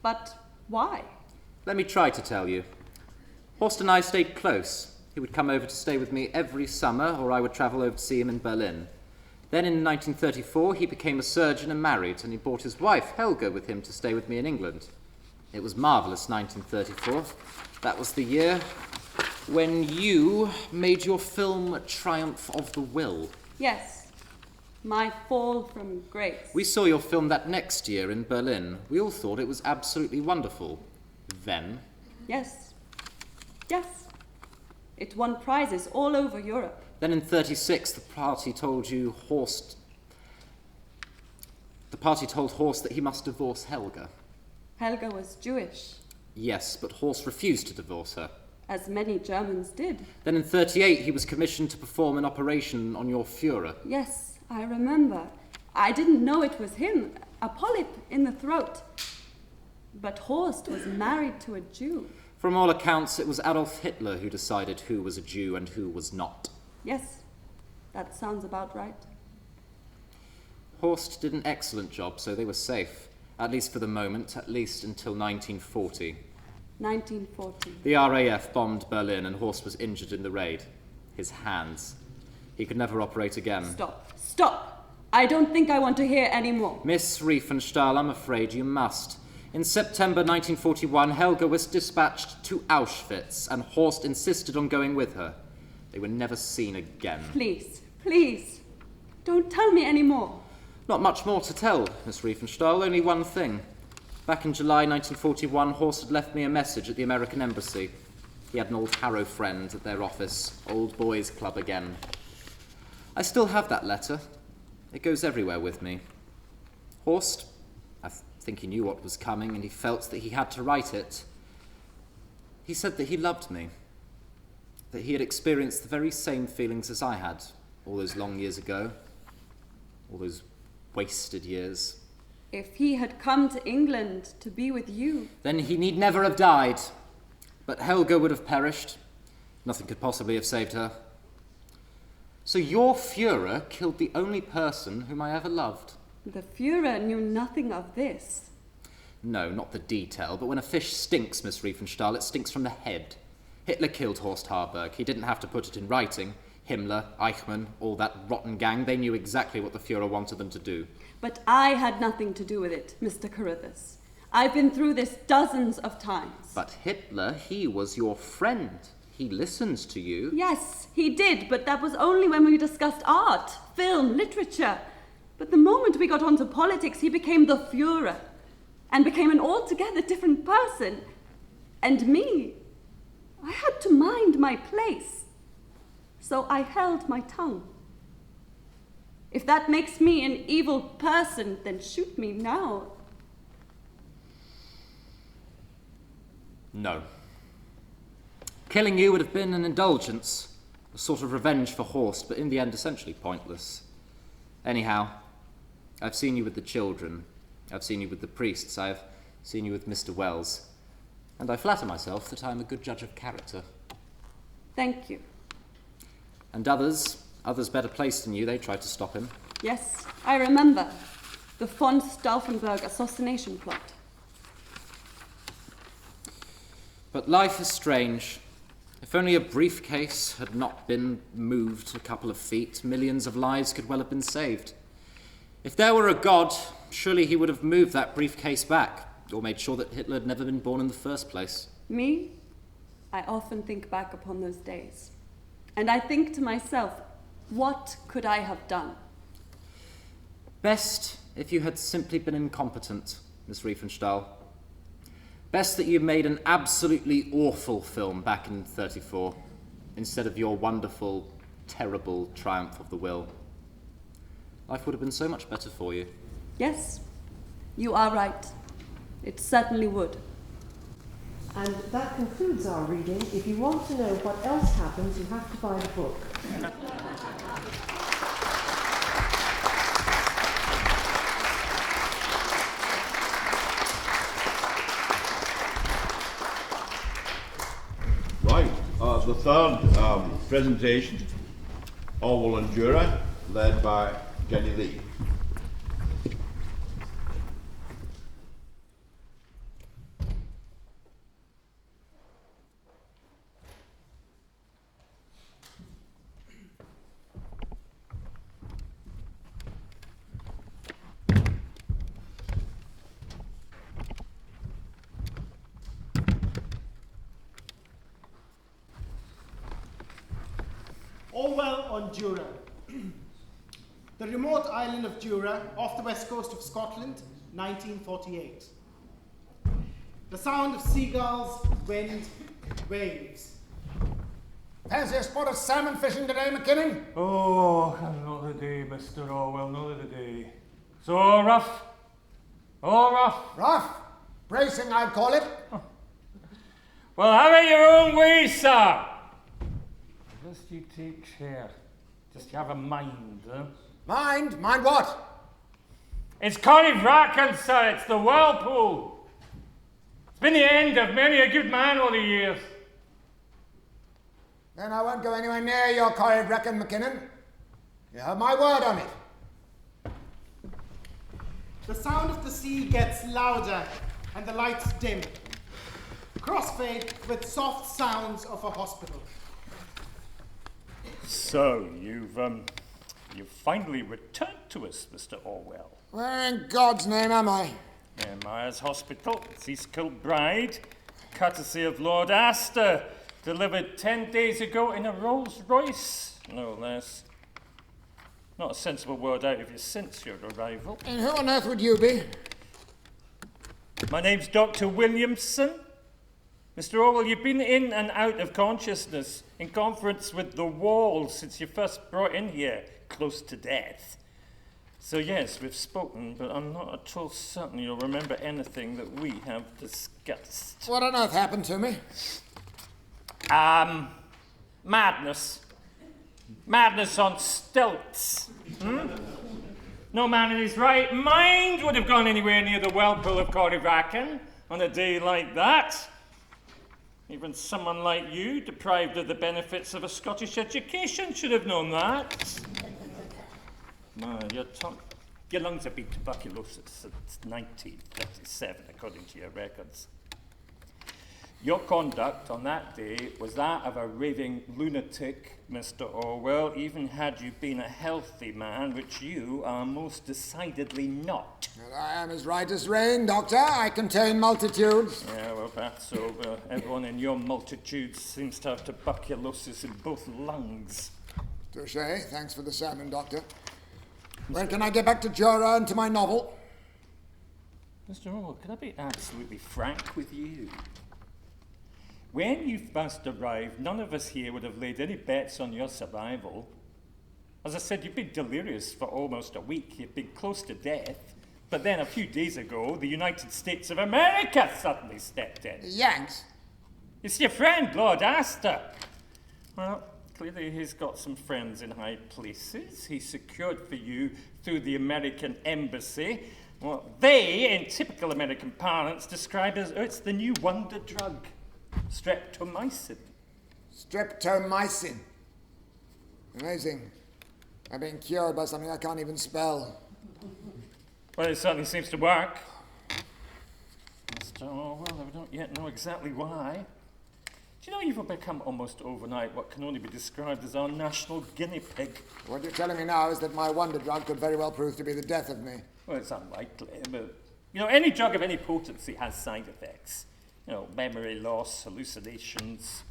S6: But why?
S5: Let me try to tell you. Horst and I stayed close. He would come over to stay with me every summer, or I would travel over to see him in Berlin. Then in 1934, he became a surgeon and married, and he brought his wife, Helga, with him to stay with me in England. It was marvellous, 1934. That was the year when you made your film Triumph of the Will.
S6: Yes, my fall from grace.
S5: We saw your film that next year in Berlin. We all thought it was absolutely wonderful. Then...
S6: Yes. It won prizes all over Europe.
S5: Then in 36, the party told Horst that he must divorce Helga.
S6: Helga was Jewish.
S5: Yes, but Horst refused to divorce her.
S6: As many Germans did.
S5: Then in 38, he was commissioned to perform an operation on your Führer.
S6: Yes, I remember. I didn't know it was him. A polyp in the throat. But Horst was married to a Jew.
S5: From all accounts, it was Adolf Hitler who decided who was a Jew and who was not.
S6: Yes, that sounds about right.
S5: Horst did an excellent job, so they were safe. At least for the moment, at least until 1940.
S6: 1940.
S5: The RAF bombed Berlin and Horst was injured in the raid. His hands. He could never operate again.
S6: Stop! I don't think I want to hear any more.
S5: Miss Riefenstahl, I'm afraid you must. In September 1941, Helga was dispatched to Auschwitz, and Horst insisted on going with her. They were never seen again.
S6: Please, don't tell me any more.
S5: Not much more to tell, Miss Riefenstahl, only one thing. Back in July 1941, Horst had left me a message at the American Embassy. He had an old Harrow friend at their office, Old Boys Club again. I still have that letter. It goes everywhere with me. Horst, I think he knew what was coming, and he felt that he had to write it. He said that he loved me, that he had experienced the very same feelings as I had all those long years ago, all those wasted years.
S6: If he had come to England to be with you...
S5: Then he need never have died, but Helga would have perished. Nothing could possibly have saved her. So your Führer killed the only person whom I ever loved.
S6: The Führer knew nothing of this.
S5: No, not the detail, but when a fish stinks, Miss Riefenstahl, it stinks from the head. Hitler killed Horst Harburg. He didn't have to put it in writing. Himmler, Eichmann, all that rotten gang, they knew exactly what the Führer wanted them to do.
S6: But I had nothing to do with it, Mr. Carruthers. I've been through this dozens of times.
S5: But Hitler, he was your friend. He listens to you.
S6: Yes, he did, but that was only when we discussed art, film, literature. But the moment we got onto politics, he became the Führer and became an altogether different person. And me, I had to mind my place. So I held my tongue. If that makes me an evil person, then shoot me now.
S5: No. Killing you would have been an indulgence, a sort of revenge for Horst, but in the end essentially pointless. Anyhow, I've seen you with the children. I've seen you with the priests. I've seen you with Mr. Wells. And I flatter myself that I'm a good judge of character.
S6: Thank you.
S5: And others better placed than you, they tried to stop him.
S6: Yes, I remember. The von Stauffenberg assassination plot.
S5: But life is strange. If only a briefcase had not been moved a couple of feet, millions of lives could well have been saved. If there were a God, surely he would have moved that briefcase back, or made sure that Hitler had never been born in the first place.
S6: Me? I often think back upon those days. And I think to myself, what could I have done?
S5: Best if you had simply been incompetent, Miss Riefenstahl. Best that you made an absolutely awful film back in 1934, instead of your wonderful, terrible triumph of the will. Life would have been so much better for you.
S6: Yes, you are right. It certainly would.
S3: And that concludes our reading. If you want to know what else happens, you have to buy the book.
S1: Right, the third presentation, Orwell and Dürer, led by Jenny Lee.
S11: Orwell on Dürer. The remote island of Dürer, off the west coast of Scotland, 1948. The sound of seagulls, wind, waves.
S12: Fancy a spot of salmon fishing today, McKinnon?
S13: Oh, not the day, Mr. Orwell, not the day. So rough? Oh, rough?
S12: Rough? Bracing, I'd call it.
S13: Well, have it your own way, sir. Just you take care. Just you have a mind, huh?
S12: Mind? Mind what?
S13: It's Connie Bracken, sir. It's the whirlpool. It's been the end of many a good man over the years.
S12: Then I won't go anywhere near your Corrie Bracken, McKinnon. You have my word on it.
S11: The sound of the sea gets louder and the lights dim. Crossfade with soft sounds of a hospital.
S13: So, you've finally returned to us, Mr. Orwell.
S12: Where in God's name am I?
S13: Myers Hospital, it's East Kilbride, courtesy of Lord Astor, delivered 10 days ago in a Rolls Royce, no less. Not a sensible word out of you since your arrival.
S12: And who on earth would you be?
S13: My name's Dr. Williamson. Mr. Orwell, you've been in and out of consciousness in conference with the wall since you first brought in here, close to death. So yes, we've spoken, but I'm not at all certain you'll remember anything that we have discussed.
S12: What on earth happened to me?
S13: Madness. Madness on stilts. No man in his right mind would have gone anywhere near the whirlpool of Corryvreckan on a day like that. Even someone like you, deprived of the benefits of a Scottish education, should have known that. No, your lungs have been tuberculosis since 1937, according to your records. Your conduct on that day was that of a raving lunatic, Mr. Orwell, even had you been a healthy man, which you are most decidedly not.
S12: Well, I am as right as rain, Doctor. I contain multitudes.
S13: Yeah, well, that's over. Everyone in your multitudes seems to have tuberculosis in both lungs.
S12: Touché. Thanks for the sermon, Doctor. When can I get back to Jura and to my novel?
S13: Mr. Orwell, can I be absolutely frank with you? When you first arrived, none of us here would have laid any bets on your survival. As I said, you've been delirious for almost a week. You've been close to death. But then a few days ago, the United States of America suddenly stepped in.
S12: The Yanks?
S13: It's your friend, Lord Astor. Well, clearly he's got some friends in high places. He secured for you through the American embassy what they, in typical American parlance, describe as, it's the new wonder drug. Streptomycin.
S12: Streptomycin. Amazing. I've been cured by something I can't even spell.
S13: Well, it certainly seems to work. Mr. Orwell, I don't yet know exactly why. Do you know you've become almost overnight what can only be described as our national guinea pig?
S12: What you're telling me now is that my wonder drug could very well prove to be the death of me.
S13: Well, it's unlikely, but, any drug of any potency has side effects. Memory loss, hallucinations,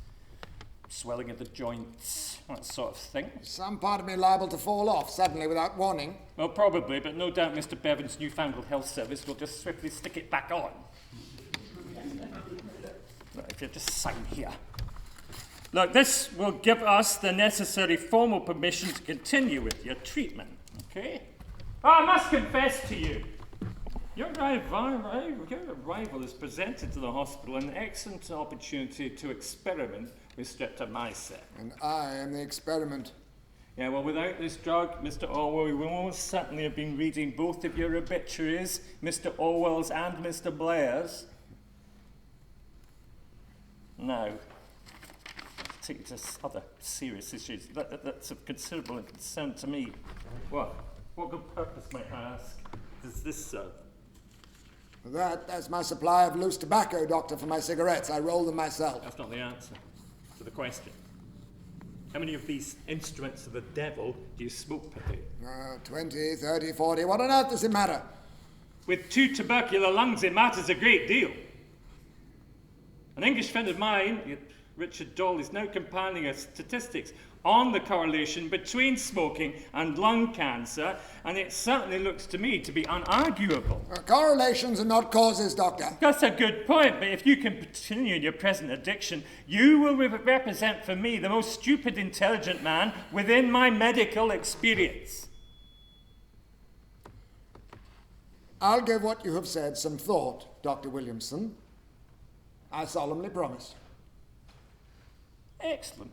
S13: swelling of the joints, that sort of thing.
S12: Some part of me liable to fall off suddenly without warning.
S13: Well, probably, but no doubt Mr. Bevan's newfangled health service will just swiftly stick it back on. Look, if you just sign here. Look, this will give us the necessary formal permission to continue with your treatment, okay? I must confess to you, your arrival has presented to the hospital an excellent opportunity to experiment with streptomycin.
S12: And I am the experiment.
S13: Yeah, well, without this drug, Mr. Orwell, we will most certainly have been reading both of your obituaries, Mr. Orwell's and Mr. Blair's. Now, let's take it to other serious issues. That's of considerable concern to me. What good purpose, may I ask, does this serve?
S12: That's my supply of loose tobacco, Doctor, for my cigarettes. I roll them myself.
S13: That's not the answer to the question. How many of these instruments of the devil do you smoke per day?
S12: 20, 30, 40. What on earth does it matter?
S13: With 2 tubercular lungs, it matters a great deal. An English friend of mine, Richard Doll, is now compiling statistics on the correlation between smoking and lung cancer, and it certainly looks to me to be unarguable.
S12: Correlations are not causes, Doctor.
S13: That's a good point, but if you can continue in your present addiction, you will represent for me the most stupid, intelligent man within my medical experience.
S12: I'll give what you have said some thought, Dr. Williamson. I solemnly promise.
S13: Excellent.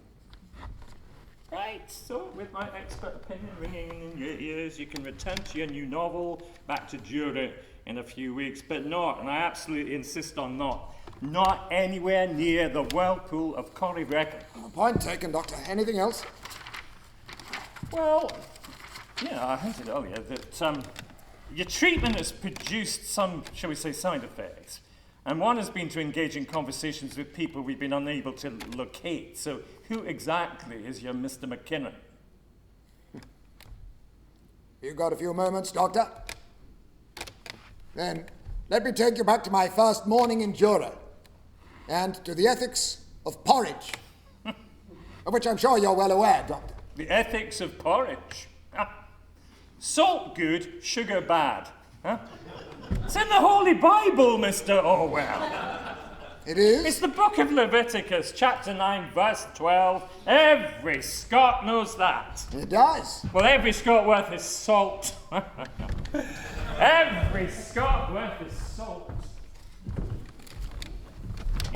S13: Right, so with my expert opinion ringing in your ears, you can return to your new novel, back to Jura in a few weeks, but not, and I absolutely insist on not anywhere near the whirlpool of Corryvreckan.
S12: Point taken, Doctor. Anything else?
S13: Well, I hinted earlier that your treatment has produced some, shall we say, side effects. And one has been to engage in conversations with people we've been unable to locate. So who exactly is your Mr. McKinnon?
S12: You got a few moments, Doctor? Then let me take you back to my first morning in Jura and to the ethics of porridge, of which I'm sure you're well aware, Doctor.
S13: The ethics of porridge? Salt good, sugar bad. Huh? It's in the Holy Bible, Mr. Orwell.
S12: It is?
S13: It's the book of Leviticus, chapter 9, verse 12. Every Scot knows that.
S12: It does.
S13: Well, every Scot worth his salt. Every Scot worth his salt.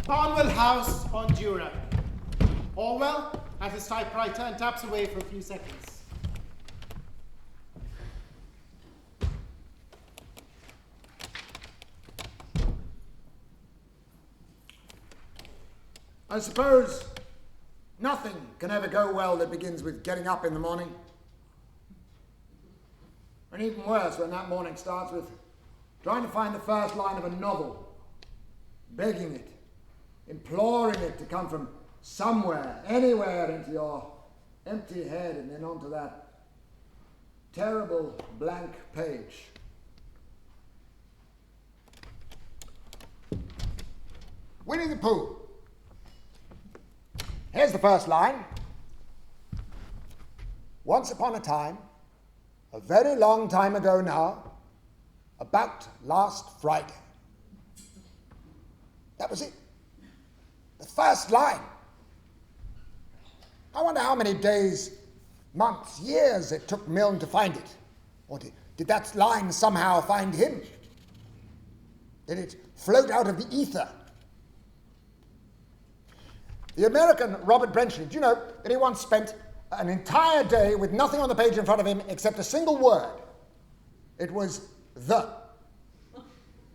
S11: Barnwell House on Jura. Orwell at his typewriter and taps away for a few seconds.
S12: I suppose nothing can ever go well that begins with getting up in the morning. And even worse when that morning starts with trying to find the first line of a novel, begging it, imploring it to come from somewhere, anywhere into your empty head and then onto that terrible blank page. Winnie the Pooh. Here's the first line. Once upon a time, a very long time ago now, about last Friday. That was it. The first line. I wonder how many days, months, years it took Milne to find it. Or did that line somehow find him? Did it float out of the ether? The American Robert Brenchley, do you know that he once spent an entire day with nothing on the page in front of him except a single word? It was the.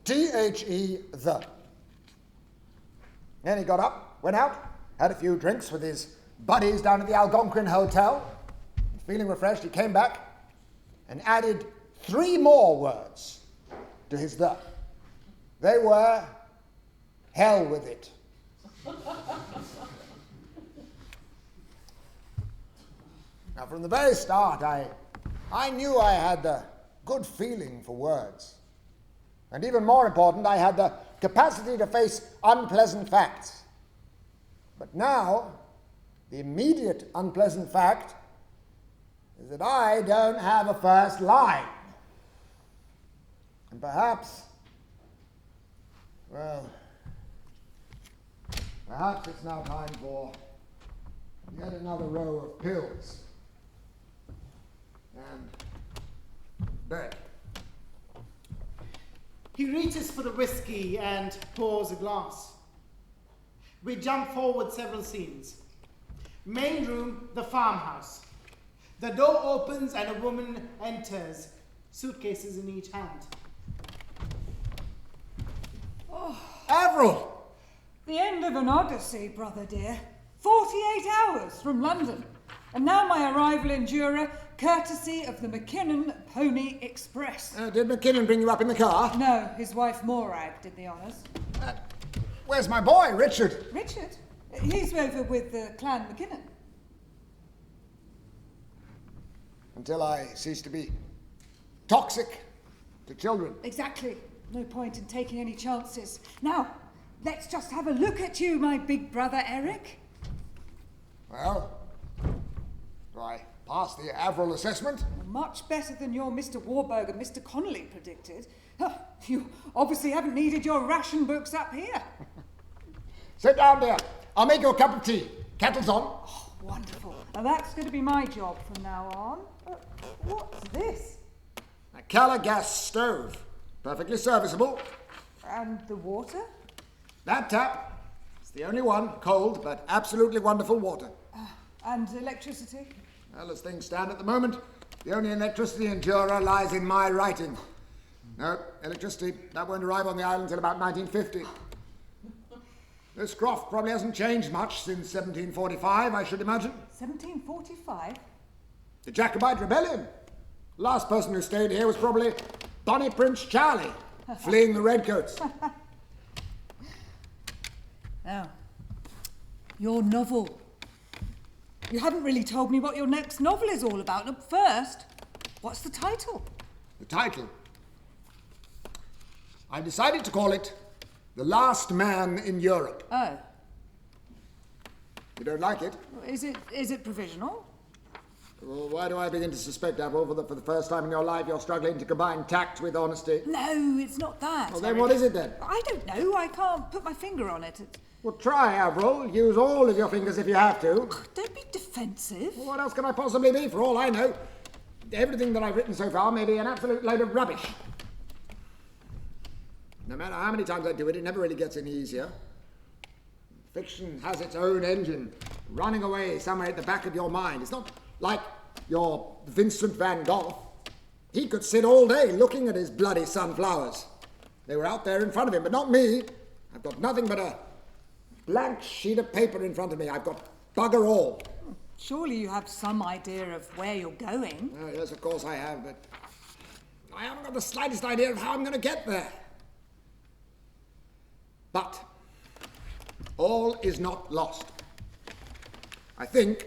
S12: T-H-E, the. Then he got up, went out, had a few drinks with his buddies down at the Algonquin Hotel. Feeling refreshed, he came back and added 3 more words to his the. They were, hell with it. Now, from the very start, I knew I had the good feeling for words. And even more important, I had the capacity to face unpleasant facts. But now, the immediate unpleasant fact is that I don't have a first line. And perhaps, well, perhaps it's now time for yet another row of pills and bed.
S11: He reaches for the whiskey and pours a glass. We jump forward several scenes. Main room, the farmhouse. The door opens and a woman enters, suitcases in each hand.
S14: Oh,
S12: Avril!
S14: the end of an odyssey, brother dear. 48 hours from London. And now my arrival in Jura, courtesy of the McKinnon Pony Express.
S12: Did McKinnon bring you up in the car?
S14: No, his wife Morag did the honours.
S12: Where's my boy, Richard?
S14: Richard? He's over with the Clan McKinnon.
S12: Until I cease to be toxic to children.
S14: Exactly. No point in taking any chances. Now, let's just have a look at you, my big brother Eric.
S12: Well, do I pass the Avril assessment?
S14: Much better than your Mr. Warburg and Mr. Connolly predicted. You obviously haven't needed your ration books up here.
S12: Sit down there. I'll make you a cup of tea. Kettle's on.
S14: Oh, wonderful. Now that's going to be my job from now on. What's this?
S12: A Keller gas stove. Perfectly serviceable.
S14: And the water?
S12: That tap. It's the only one. Cold, but absolutely wonderful water.
S14: And electricity?
S12: Well, as things stand at the moment, the only electricity in Jura lies in my writing. No, electricity, that won't arrive on the island until about 1950. This croft probably hasn't changed much since 1745, I should imagine.
S14: 1745?
S12: The Jacobite Rebellion. Last person who stayed here was probably Bonnie Prince Charlie, fleeing the Redcoats.
S14: Now, your novel. You haven't really told me what your next novel is all about. Look, first, what's the title?
S12: The title? I decided to call it The Last Man in Europe.
S14: Oh.
S12: You don't like it?
S14: Is it provisional?
S12: Well, why do I begin to suspect, Avril, that for the first time in your life you're struggling to combine tact with honesty?
S14: No, it's not that.
S12: Well, then what is it then?
S14: I don't know. I can't put my finger on it.
S12: Well, try, Avril. Use all of your fingers if you have to.
S14: Don't be defensive.
S12: Well, what else can I possibly be, for all I know? Everything that I've written so far may be an absolute load of rubbish. No matter how many times I do it, it never really gets any easier. Fiction has its own engine, running away somewhere at the back of your mind. It's not like your Vincent van Gogh. He could sit all day looking at his bloody sunflowers. They were out there in front of him, but not me. I've got nothing but a blank sheet of paper in front of me. I've got bugger all.
S14: Surely you have some idea of where you're going.
S12: Oh, yes, of course I have, but I haven't got the slightest idea of how I'm going to get there. But all is not lost. I think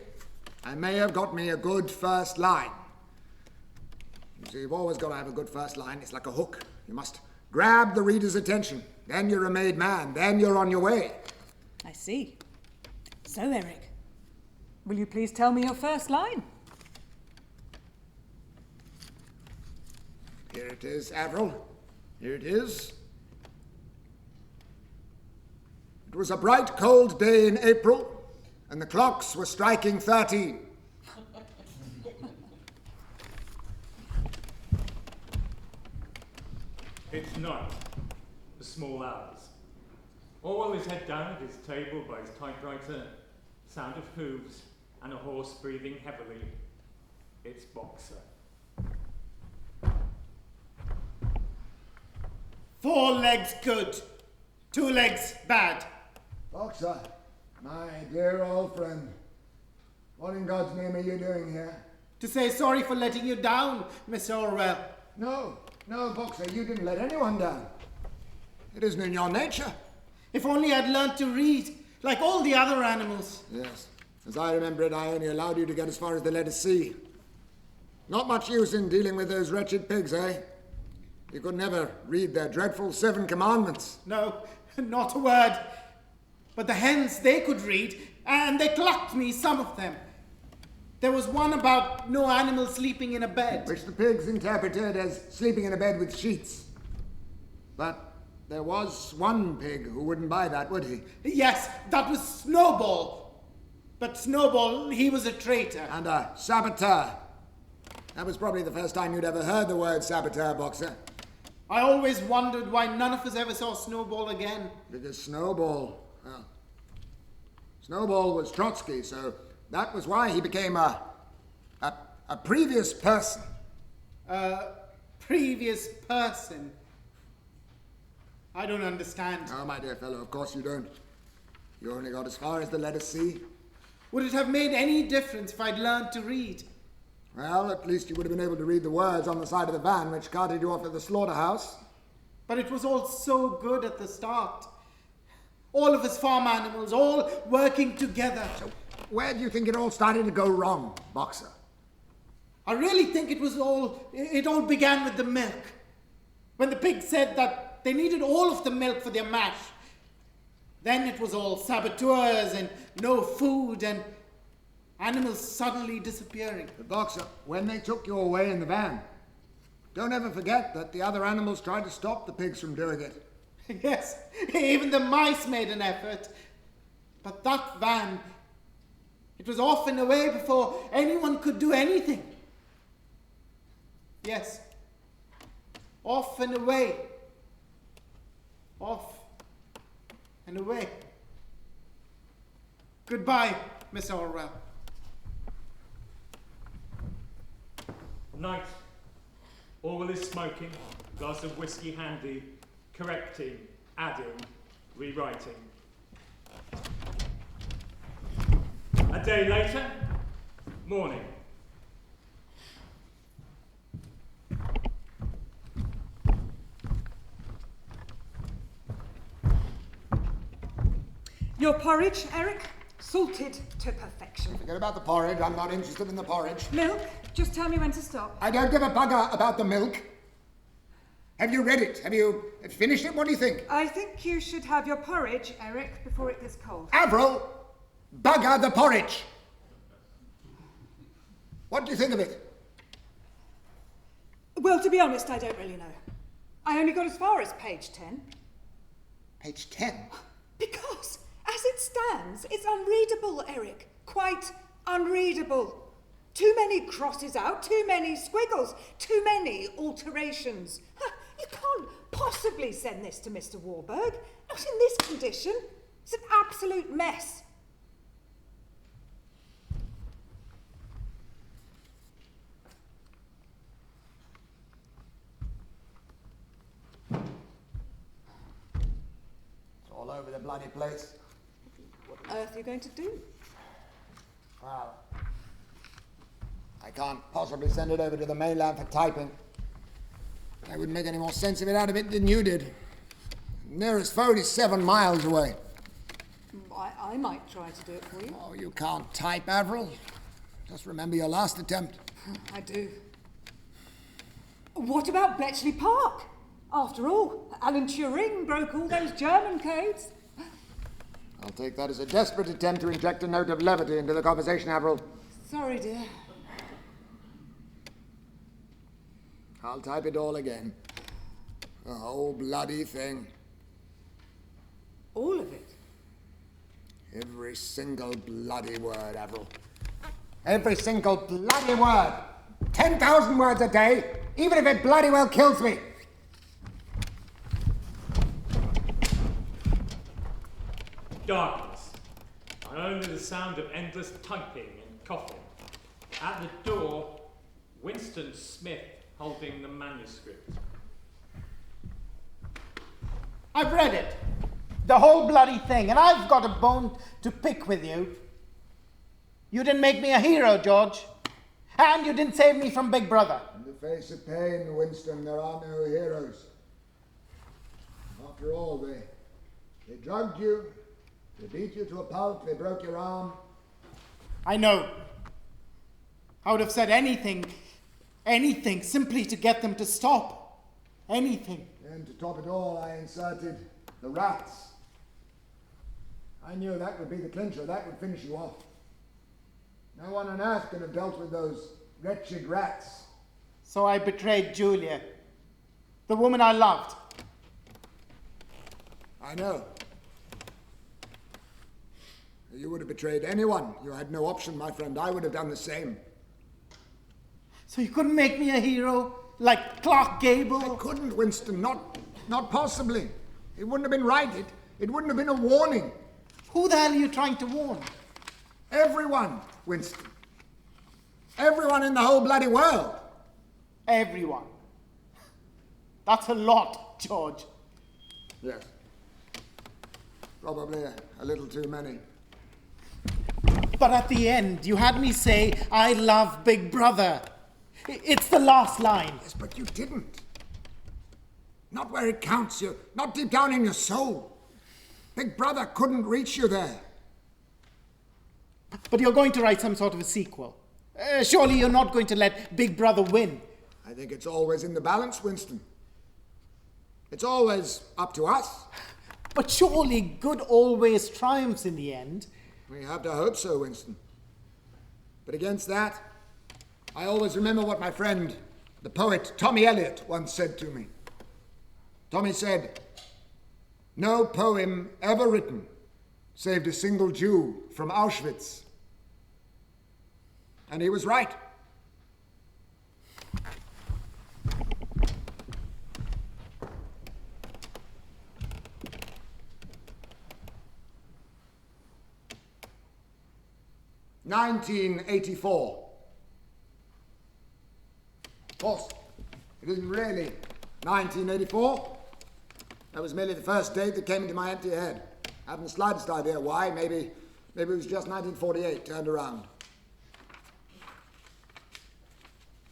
S12: I may have got me a good first line. You see, you've always got to have a good first line. It's like a hook. You must grab the reader's attention. Then you're a made man. Then you're on your way.
S14: I see. So, Eric, will you please tell me your first line?
S12: Here it is, Avril. Here it is. It was a bright, cold day in April, and the clocks were striking 13.
S13: It's night, the small hours. Orwell is head down at his table by his typewriter, sound of hooves, and a horse breathing heavily. It's Boxer.
S11: 4 legs good, 2 legs bad.
S12: Boxer, my dear old friend, what in God's name are you doing here?
S11: To say sorry for letting you down, Mr. Orwell.
S12: No, Boxer, you didn't let anyone down. It isn't in your nature.
S11: If only I'd learnt to read, like all the other animals.
S12: Yes. As I remember it, I only allowed you to get as far as the letter C. Not much use in dealing with those wretched pigs, eh? You could never read their dreadful 7 commandments.
S11: No, not a word. But the hens, they could read, and they clucked me, some of them. There was one about no animal sleeping in a bed.
S12: Which the pigs interpreted as sleeping in a bed with sheets. But there was one pig who wouldn't buy that, would he?
S11: Yes, that was Snowball. But Snowball, he was a traitor.
S12: And a saboteur. That was probably the first time you'd ever heard the word saboteur, Boxer.
S11: I always wondered why none of us ever saw Snowball again.
S12: Because Snowball was Trotsky, so that was why he became a previous person.
S11: Previous person? I don't understand.
S12: Oh, my dear fellow, of course you don't. You only got as far as the letter C.
S11: Would it have made any difference if I'd learned to read?
S12: Well, at least you would have been able to read the words on the side of the van which carted you off to the slaughterhouse.
S11: But it was all so good at the start. All of us farm animals, all working together.
S12: So where do you think it all started to go wrong, Boxer?
S11: I really think it all began with the milk. When the pigs said that they needed all of the milk for their mash. Then it was all saboteurs and no food and animals suddenly disappearing.
S12: But Boxer, when they took you away in the van, don't ever forget that the other animals tried to stop the pigs from doing it.
S11: Yes, even the mice made an effort. But that van, it was off and away before anyone could do anything. Yes, off and away. Off and away. Goodbye, Miss Orwell.
S13: Night. Orwell is smoking, glass of whiskey handy, correcting, adding, rewriting. A day later, morning.
S14: Your porridge, Eric? Salted to perfection.
S12: Forget about the porridge. I'm not interested in the porridge.
S14: Milk? Just tell me when to stop.
S12: I don't give a bugger about the milk. Have you read it? Have you finished it? What do you think?
S14: I think you should have your porridge, Eric, before it gets cold.
S12: Avril, bugger the porridge. What do you think of it?
S14: Well, to be honest, I don't really know. I only got as far as page 10.
S12: Page 10?
S14: Because, as it stands, it's unreadable, Eric. Quite unreadable. Too many crosses out, too many squiggles, too many alterations. You can't possibly send this to Mr. Warburg. Not in this condition. It's an absolute mess.
S12: It's all over the bloody place.
S14: What on earth are you going to do?
S12: Well, I can't possibly send it over to the mainland for typing. I wouldn't make any more sense of it out of it than you did. The nearest phone is 7 miles away.
S14: I might try to do it for you.
S12: Oh, you can't type, Avril. Just remember your last attempt.
S14: I do. What about Bletchley Park? After all, Alan Turing broke all those German codes.
S12: I'll take that as a desperate attempt to inject a note of levity into the conversation, Avril.
S14: Sorry, dear.
S12: I'll type it all again. The whole bloody thing.
S14: All of it?
S12: Every single bloody word, Avril. Every single bloody word. 10,000 words a day, even if it bloody well kills me.
S15: Darkness, and only the sound of endless typing and coughing. At the door, Winston Smith holding the manuscript.
S11: I've read it. The whole bloody thing, and I've got a bone to pick with you. You didn't make me a hero, George. And you didn't save me from Big Brother.
S12: In the face of pain, Winston, there are no heroes. After all, they drugged you, they beat you to a pulp, they broke your arm.
S11: I know. I would have said anything, simply to get them to stop. Anything.
S12: And to top it all, I inserted the rats. I knew that would be the clincher, that would finish you off. No one on earth could have dealt with those wretched rats.
S11: So I betrayed Julia, the woman I loved.
S12: I know. You would have betrayed anyone. You had no option, my friend. I would have done the same.
S11: So you couldn't make me a hero like Clark Gable?
S12: I couldn't, Winston. Not possibly. It wouldn't have been right. It wouldn't have been a warning.
S11: Who the hell are you trying to warn?
S12: Everyone, Winston. Everyone in the whole bloody world.
S11: Everyone. That's a lot, George.
S12: Yes. Probably a little too many.
S11: But at the end, you had me say, I love Big Brother. It's the last line.
S12: Yes, but you didn't. Not where it counts. You, not deep down in your soul. Big Brother couldn't reach you there.
S11: But you're going to write some sort of a sequel. Surely you're not going to let Big Brother win.
S12: I think it's always in the balance, Winston. It's always up to us.
S11: But surely good always triumphs in the end.
S12: We have to hope so, Winston. But against that, I always remember what my friend, the poet Tommy Eliot, once said to me. Tommy said, "No poem ever written saved a single Jew from Auschwitz." And he was right. "1984. Of course, it isn't really 1984. That was merely the first date that came into my empty head. I haven't the slightest idea why. Maybe it was just 1948 turned around.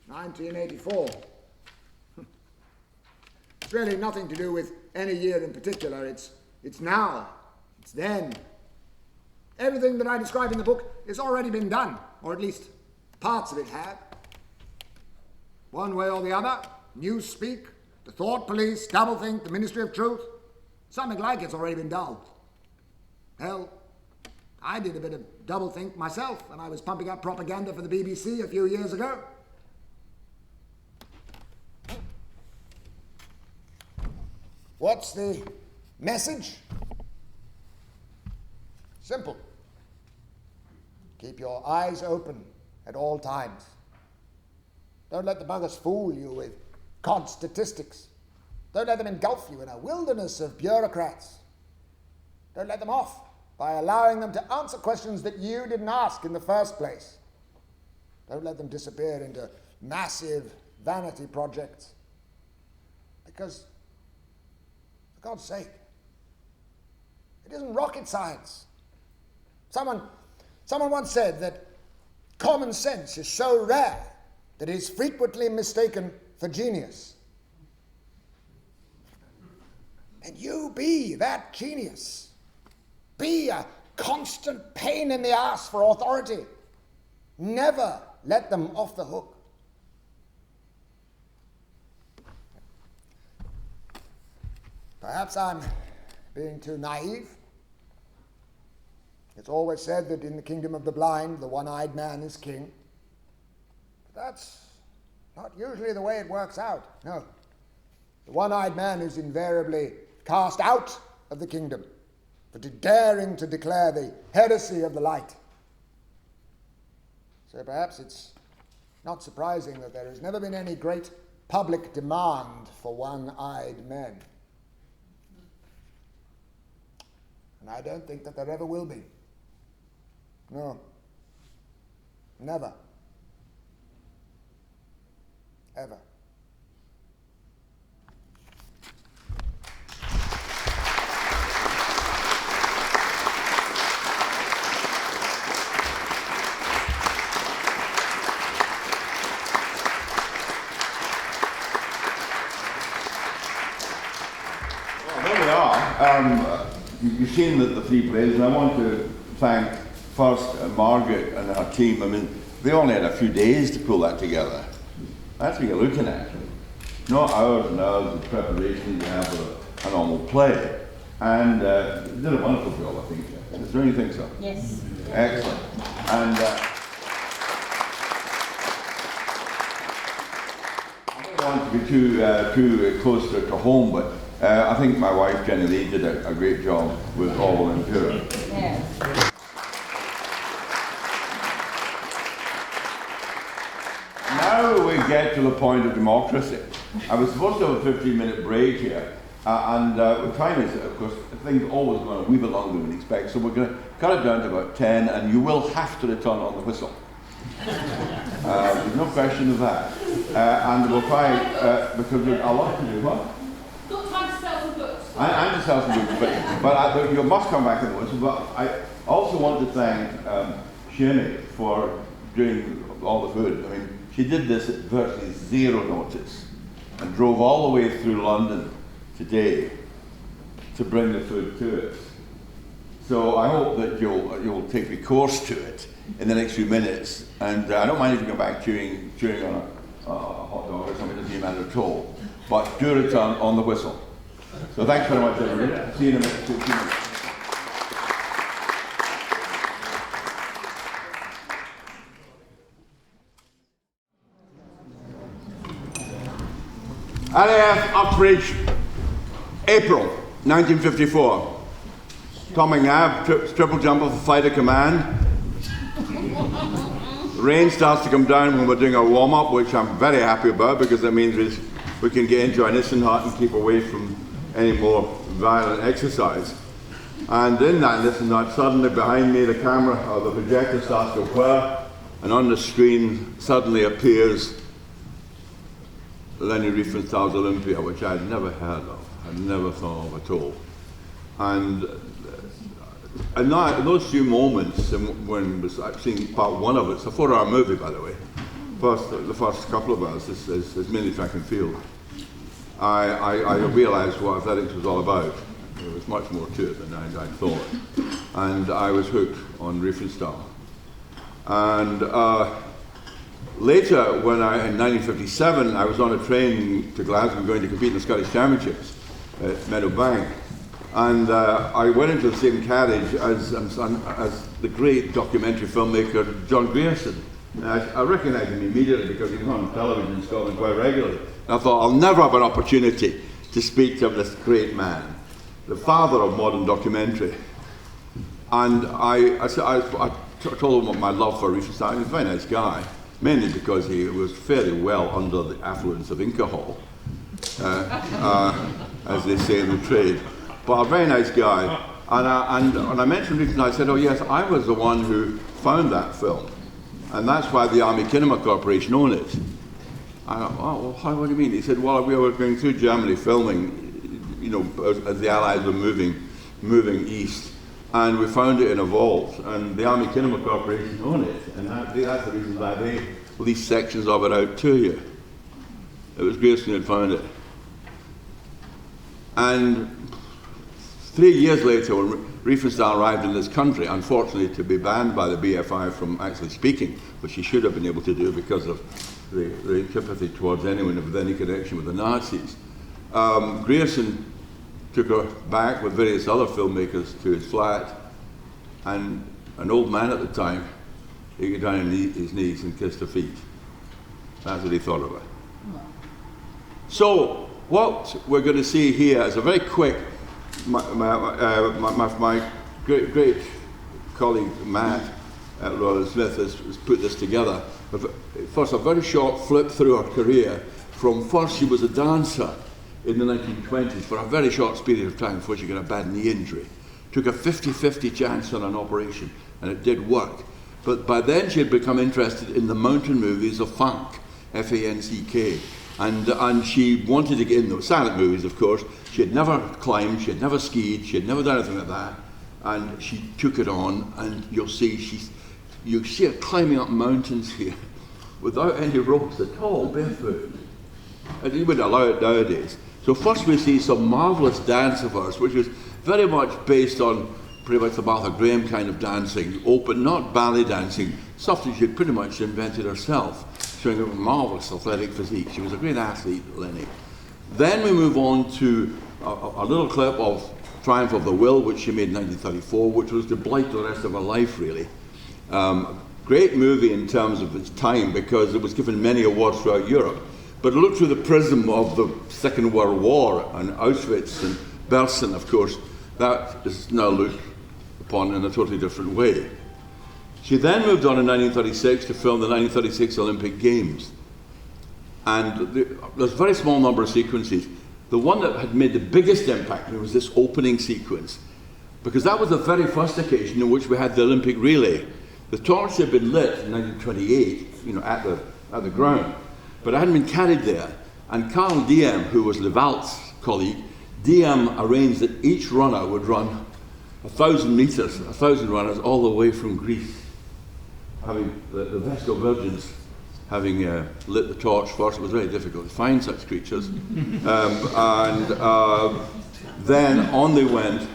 S12: 1984. It's really nothing to do with any year in particular. It's now. It's then. Everything that I describe in the book has already been done, or at least parts of it have. One way or the other, Newspeak, the Thought Police, Doublethink, the Ministry of Truth, something like it's already been done. Hell, I did a bit of doublethink myself when I was pumping up propaganda for the BBC a few years ago. What's the message? Simple. Keep your eyes open at all times. Don't let the buggers fool you with cod statistics. Don't let them engulf you in a wilderness of bureaucrats. Don't let them off by allowing them to answer questions that you didn't ask in the first place. Don't let them disappear into massive vanity projects. Because, for God's sake, it isn't rocket science. Someone once said that common sense is so rare that it is frequently mistaken for genius. And you be that genius. Be a constant pain in the ass for authority. Never let them off the hook. Perhaps I'm being too naive. It's always said that in the kingdom of the blind, the one-eyed man is king. But that's not usually the way it works out. No. The one-eyed man is invariably cast out of the kingdom for daring to declare the heresy of the light. So perhaps it's not surprising that there has never been any great public demand for one-eyed men. And I don't think that there ever will be. No. Never. Ever.
S1: You've seen the three plays, and I want to thank first Margaret and her team. I mean, they only had a few days to pull that together. That's what you're looking at. Not hours and hours of preparation to have a normal play. And they did a wonderful job, I think. Don't you think so?
S7: Yes.
S1: Excellent. And I don't want to be too close to home, but I think my wife Jenny Lee did a great job with All in Pure.
S7: Yes.
S1: Now we get to the point of democracy. I was supposed to have a 15-minute break here, and the time is, of course, things always going a wee bit longer than we expect, so we're going to cut it down to about 10, and you will have to return on the whistle. There's no question of that. And we'll try, because there's a lot to do. What? I'm to sell some books, but you must come back on the whistle. But I also want to thank Shimmy for doing all the food. I mean, she did this at virtually zero notice and drove all the way through London today to bring the food to us. So I hope that you'll take recourse to it in the next few minutes. And I don't mind if you come back chewing on a hot dog or something, it doesn't matter at all. But do return on the whistle. So thanks very much, everybody. See you in a minute. RAF Uxbridge, April 1954. Tom McNab triple jump off the fighter command. The rain starts to come down when we're doing our warm-up, which I'm very happy about because that means we can get into our Nissen hut and keep away from any more violent exercise. And in that Nissen hut, suddenly behind me the camera or the projector starts to whir, and on the screen suddenly appears Leni Riefenstahl's Olympia, which I'd never heard of, I'd never thought of at all. And those few moments when I've seen part one of it, it's a 4-hour movie, by the way. The first couple of hours is mainly track and field. I realised what athletics was all about. There was much more to it than I thought. And I was hooked on Riefenstahl. And later, in 1957, I was on a train to Glasgow going to compete in the Scottish Championships at Meadowbank. And I went into the same carriage as the great documentary filmmaker John Grierson. I recognised him immediately because he was on television in Scotland quite regularly. And I thought, I'll never have an opportunity to speak to this great man, the father of modern documentary. And I told him what my love for Riefenstahl. He was a very nice guy, mainly because he was fairly well under the affluence of alcohol, as they say in the trade. But a very nice guy. And I mentioned Riefenstahl, I said, oh yes, I was the one who found that film. And that's why the Army Kinema Corporation owned it. I thought, oh, well, what do you mean? He said, well, we were going through Germany filming, you know, as the Allies were moving east. And we found it in a vault, and the Army Kinema Corporation owned it. And that's the reason why they leased sections of it out to you. It was Grierson who had found it. And 3 years later, when Riefenstahl arrived in this country, unfortunately to be banned by the BFI from actually speaking, which he should have been able to do because of the antipathy towards anyone with any connection with the Nazis, Grierson took her back with various other filmmakers to his flat, and an old man at the time, he got down on his knees and kissed her feet. That's what he thought of her. So, what we're going to see here is a very quick, my great colleague Matt at Royal Smith has put this together. First, a very short flip through her career. From first, she was a dancer in the 1920s for a very short period of time before she got a bad knee injury. Took a 50-50 chance on an operation, and it did work. But by then, she had become interested in the mountain movies of funk, F-A-N-C-K. And she wanted to get in those silent movies, of course. She had never climbed, she had never skied, she had never done anything like that. And she took it on, and you'll see you see her climbing up mountains here without any ropes at all, barefoot. And you wouldn't allow it nowadays. So first we see some marvellous dance of hers, which is very much based on pretty much the Martha Graham kind of dancing, open, not ballet dancing, stuff that she had pretty much invented herself, showing a marvellous athletic physique. She was a great athlete, Lenny. Then we move on to a little clip of Triumph of the Will, which she made in 1934, which was to blight the rest of her life, really. Great movie in terms of its time, because it was given many awards throughout Europe. But look through the prism of the Second World War and Auschwitz and Berlin, of course, that is now looked upon in a totally different way. She then moved on in 1936 to film the 1936 Olympic Games. And there's a very small number of sequences. The one that had made the biggest impact was this opening sequence, because that was the very first occasion in which we had the Olympic relay. The torch had been lit in 1928, you know, at the ground, but it hadn't been carried there. And Karl Diem, who was Levalt's colleague, Diem arranged that each runner would run 1,000 meters, 1,000 runners all the way from Greece, having the Vestal Virgins having lit the torch first. It was very difficult to find such creatures. Then on they went,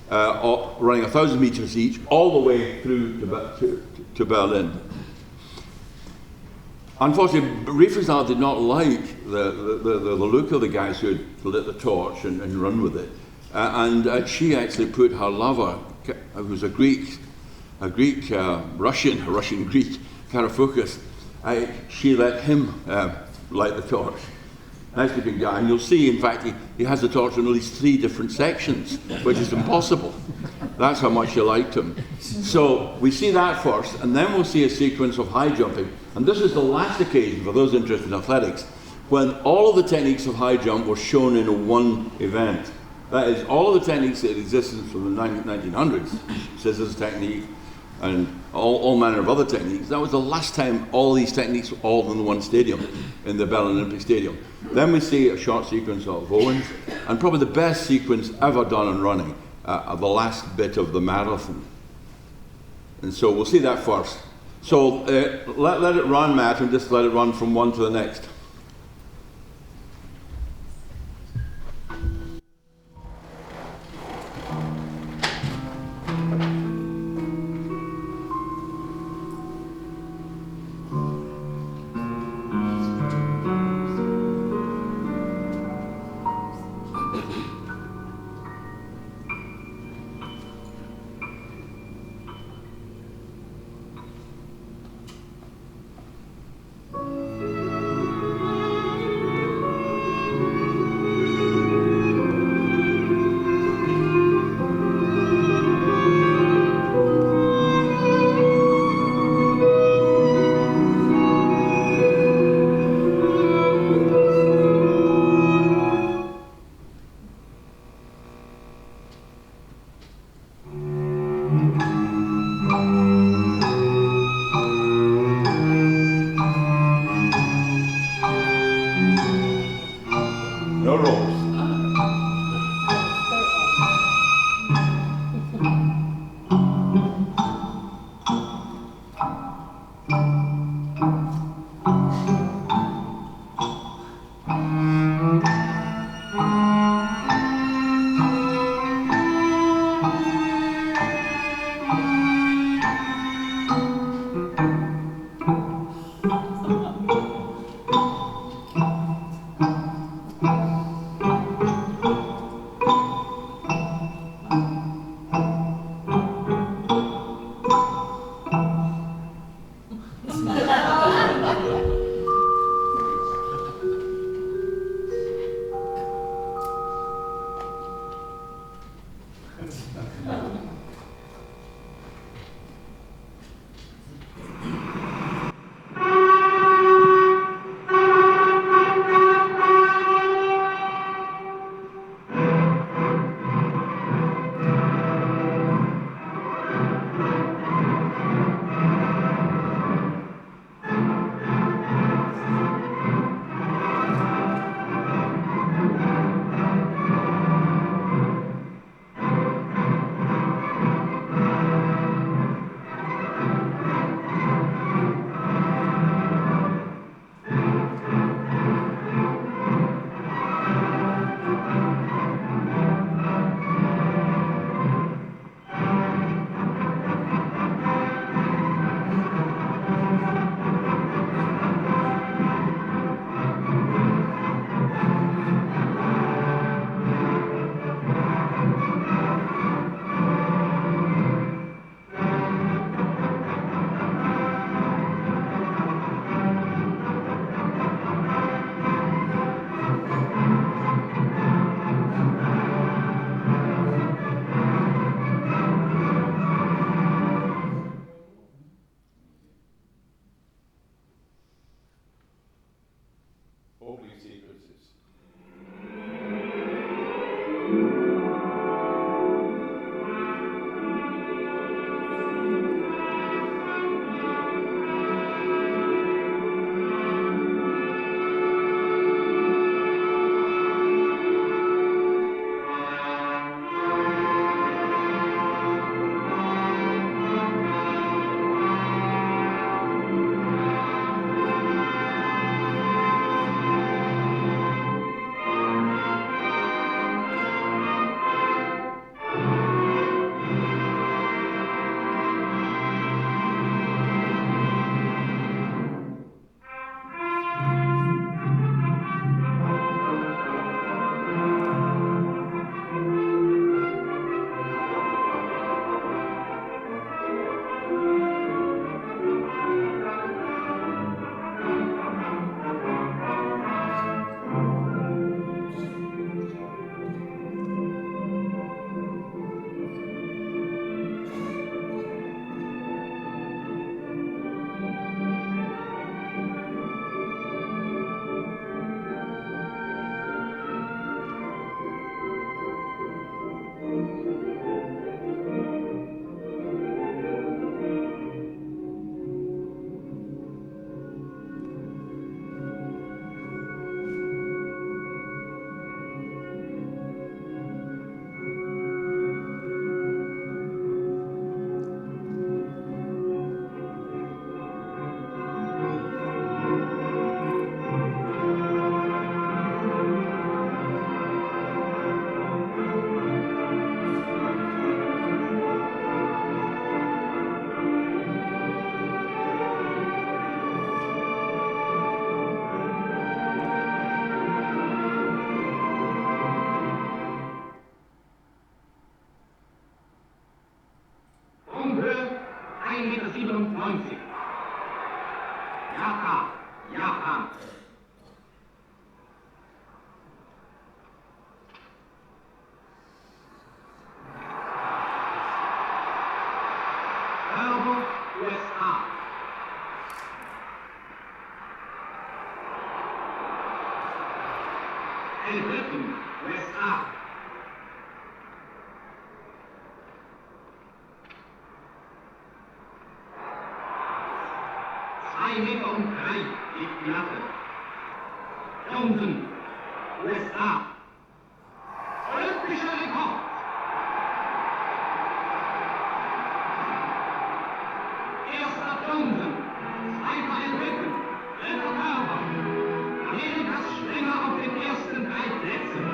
S1: running 1,000 meters each, all the way through to Berlin. Unfortunately, Riefenstahl did not like the look of the guys who had lit the torch and run with it. And she actually put her lover, who was a Russian Greek, Karafoukis, she let him light the torch. Nice looking guy, and you'll see, in fact, he has the torch in at least 3 different sections, which is impossible. That's how much she liked him. So we see that first, and then we'll see a sequence of high jumping. And this is the last occasion, for those interested in athletics, when all of the techniques of high jump were shown in one event. That is, all of the techniques that existed from the 1900s, scissors technique, and all manner of other techniques. That was the last time all these techniques were all in one stadium, in the Berlin Olympic Stadium. Then we see a short sequence of Owens, and probably the best sequence ever done in running, the last bit of the marathon. And so we'll see that first. So let it run, Matt, and just let it run from one to the next.
S16: West up. Meter und 3, die Platte. Johnson, USA. Olympischer Rekord. Erster Johnson, zweiter ein Rücken, dritter Körper. Amerikas Springer auf den ersten 3 Plätzen.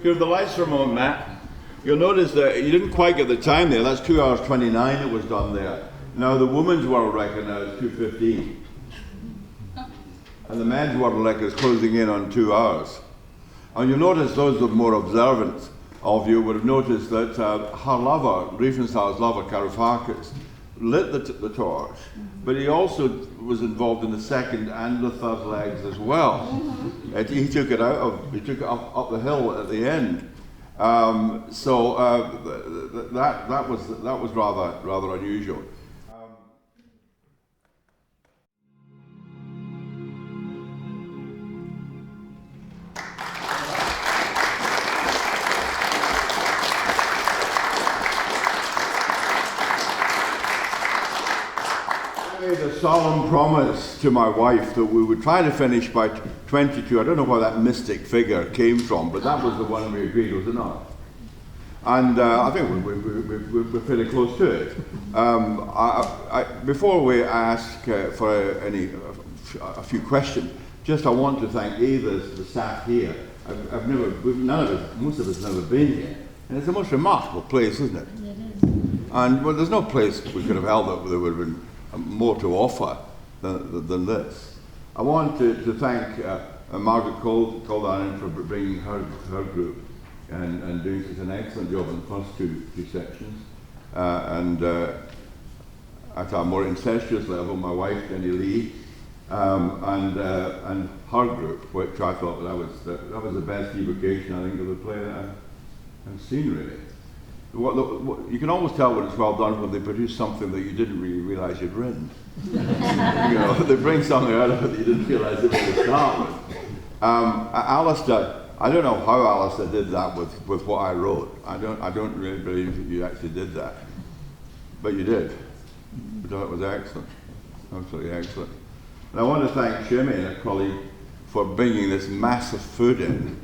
S1: Here's the lights for a moment, Matt. You'll notice that you didn't quite get the time there. That's 2 hours 29 it was done there. Now the women's world record now is 2:15. And the men's world record is closing in on 2 hours. And you'll notice, those of more observant of you would have noticed that her lover, Riefenstahl's lover, Varoufakis, lit the torch, but he also was involved in the second and the third legs as well. He took it up the hill at the end. That was rather unusual. I made a solemn promise to my wife that we would try to finish by 22. I don't know where that mystic figure came from, but that was the one we agreed, was it not? And I think we're fairly close to it. Before we ask for a few questions, I want to thank the staff here. Most of us have never been here, and it's the most remarkable place, isn't it? It is. And well, there's no place we could have held that there would have been more to offer than this. I want to thank Margaret Coldan for bringing her group and doing such an excellent job in the first two sections. And at a more incestuous level, my wife Jenny Lee and her group, which I thought that was the best evocation I think of the play that I've seen really. You can always tell when it's well done when they produce something that you didn't really realise you'd written. They bring something out of it that you didn't realise it to start with. Alistair, I don't know how Alistair did that with what I wrote. I don't really believe that you actually did that, but you did. I thought it was excellent, absolutely excellent. And I want to thank Shimmy, a colleague, for bringing this massive food in.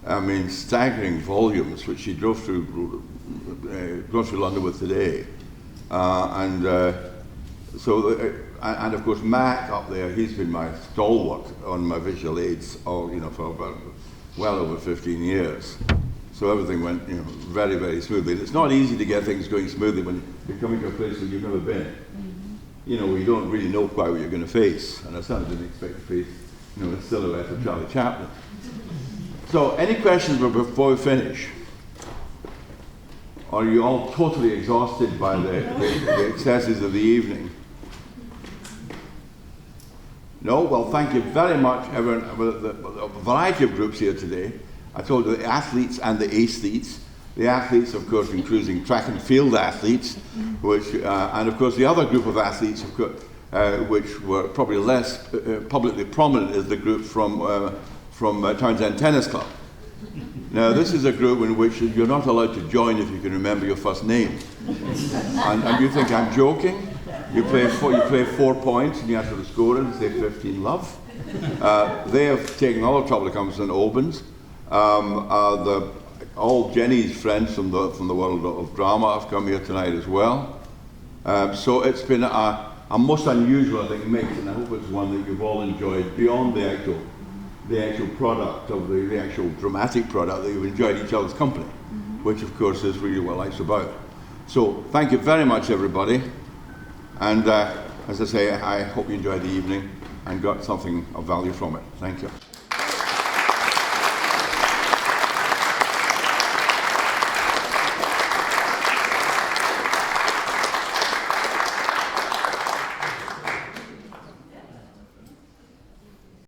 S1: I mean, staggering volumes, which she drove through London with today. And of course Mac up there, he's been my stalwart on my visual aids for about well over 15 years. So everything went very, very smoothly. It's not easy to get things going smoothly when you're coming to a place where you've never been. We don't really know quite what you're going to face. And I certainly didn't expect to face the silhouette of Charlie Chaplin. So any questions before we finish? Are you all totally exhausted by the excesses of the evening? No? Well, thank you very much, everyone. A variety of groups here today. I told you the athletes and the athletes. The athletes, of course, including track and field athletes, and of course the other group of athletes, which were probably less publicly prominent, is the group from Townsend Tennis Club. Now, this is a group in which you're not allowed to join if you can remember your first name. And you think I'm joking? You play 4 points and you have to score it and say 15 love. They have taken all the trouble to come to St. Albans. All Jenny's friends from the world of drama have come here tonight as well. So it's been a most unusual, I think, mix, and I hope it's one that you've all enjoyed beyond the actual product of the actual dramatic product, that you've enjoyed each other's company, which of course is really what life's about. So thank you very much, everybody, and as I say, I hope you enjoyed the evening and got something of value from it. Thank you.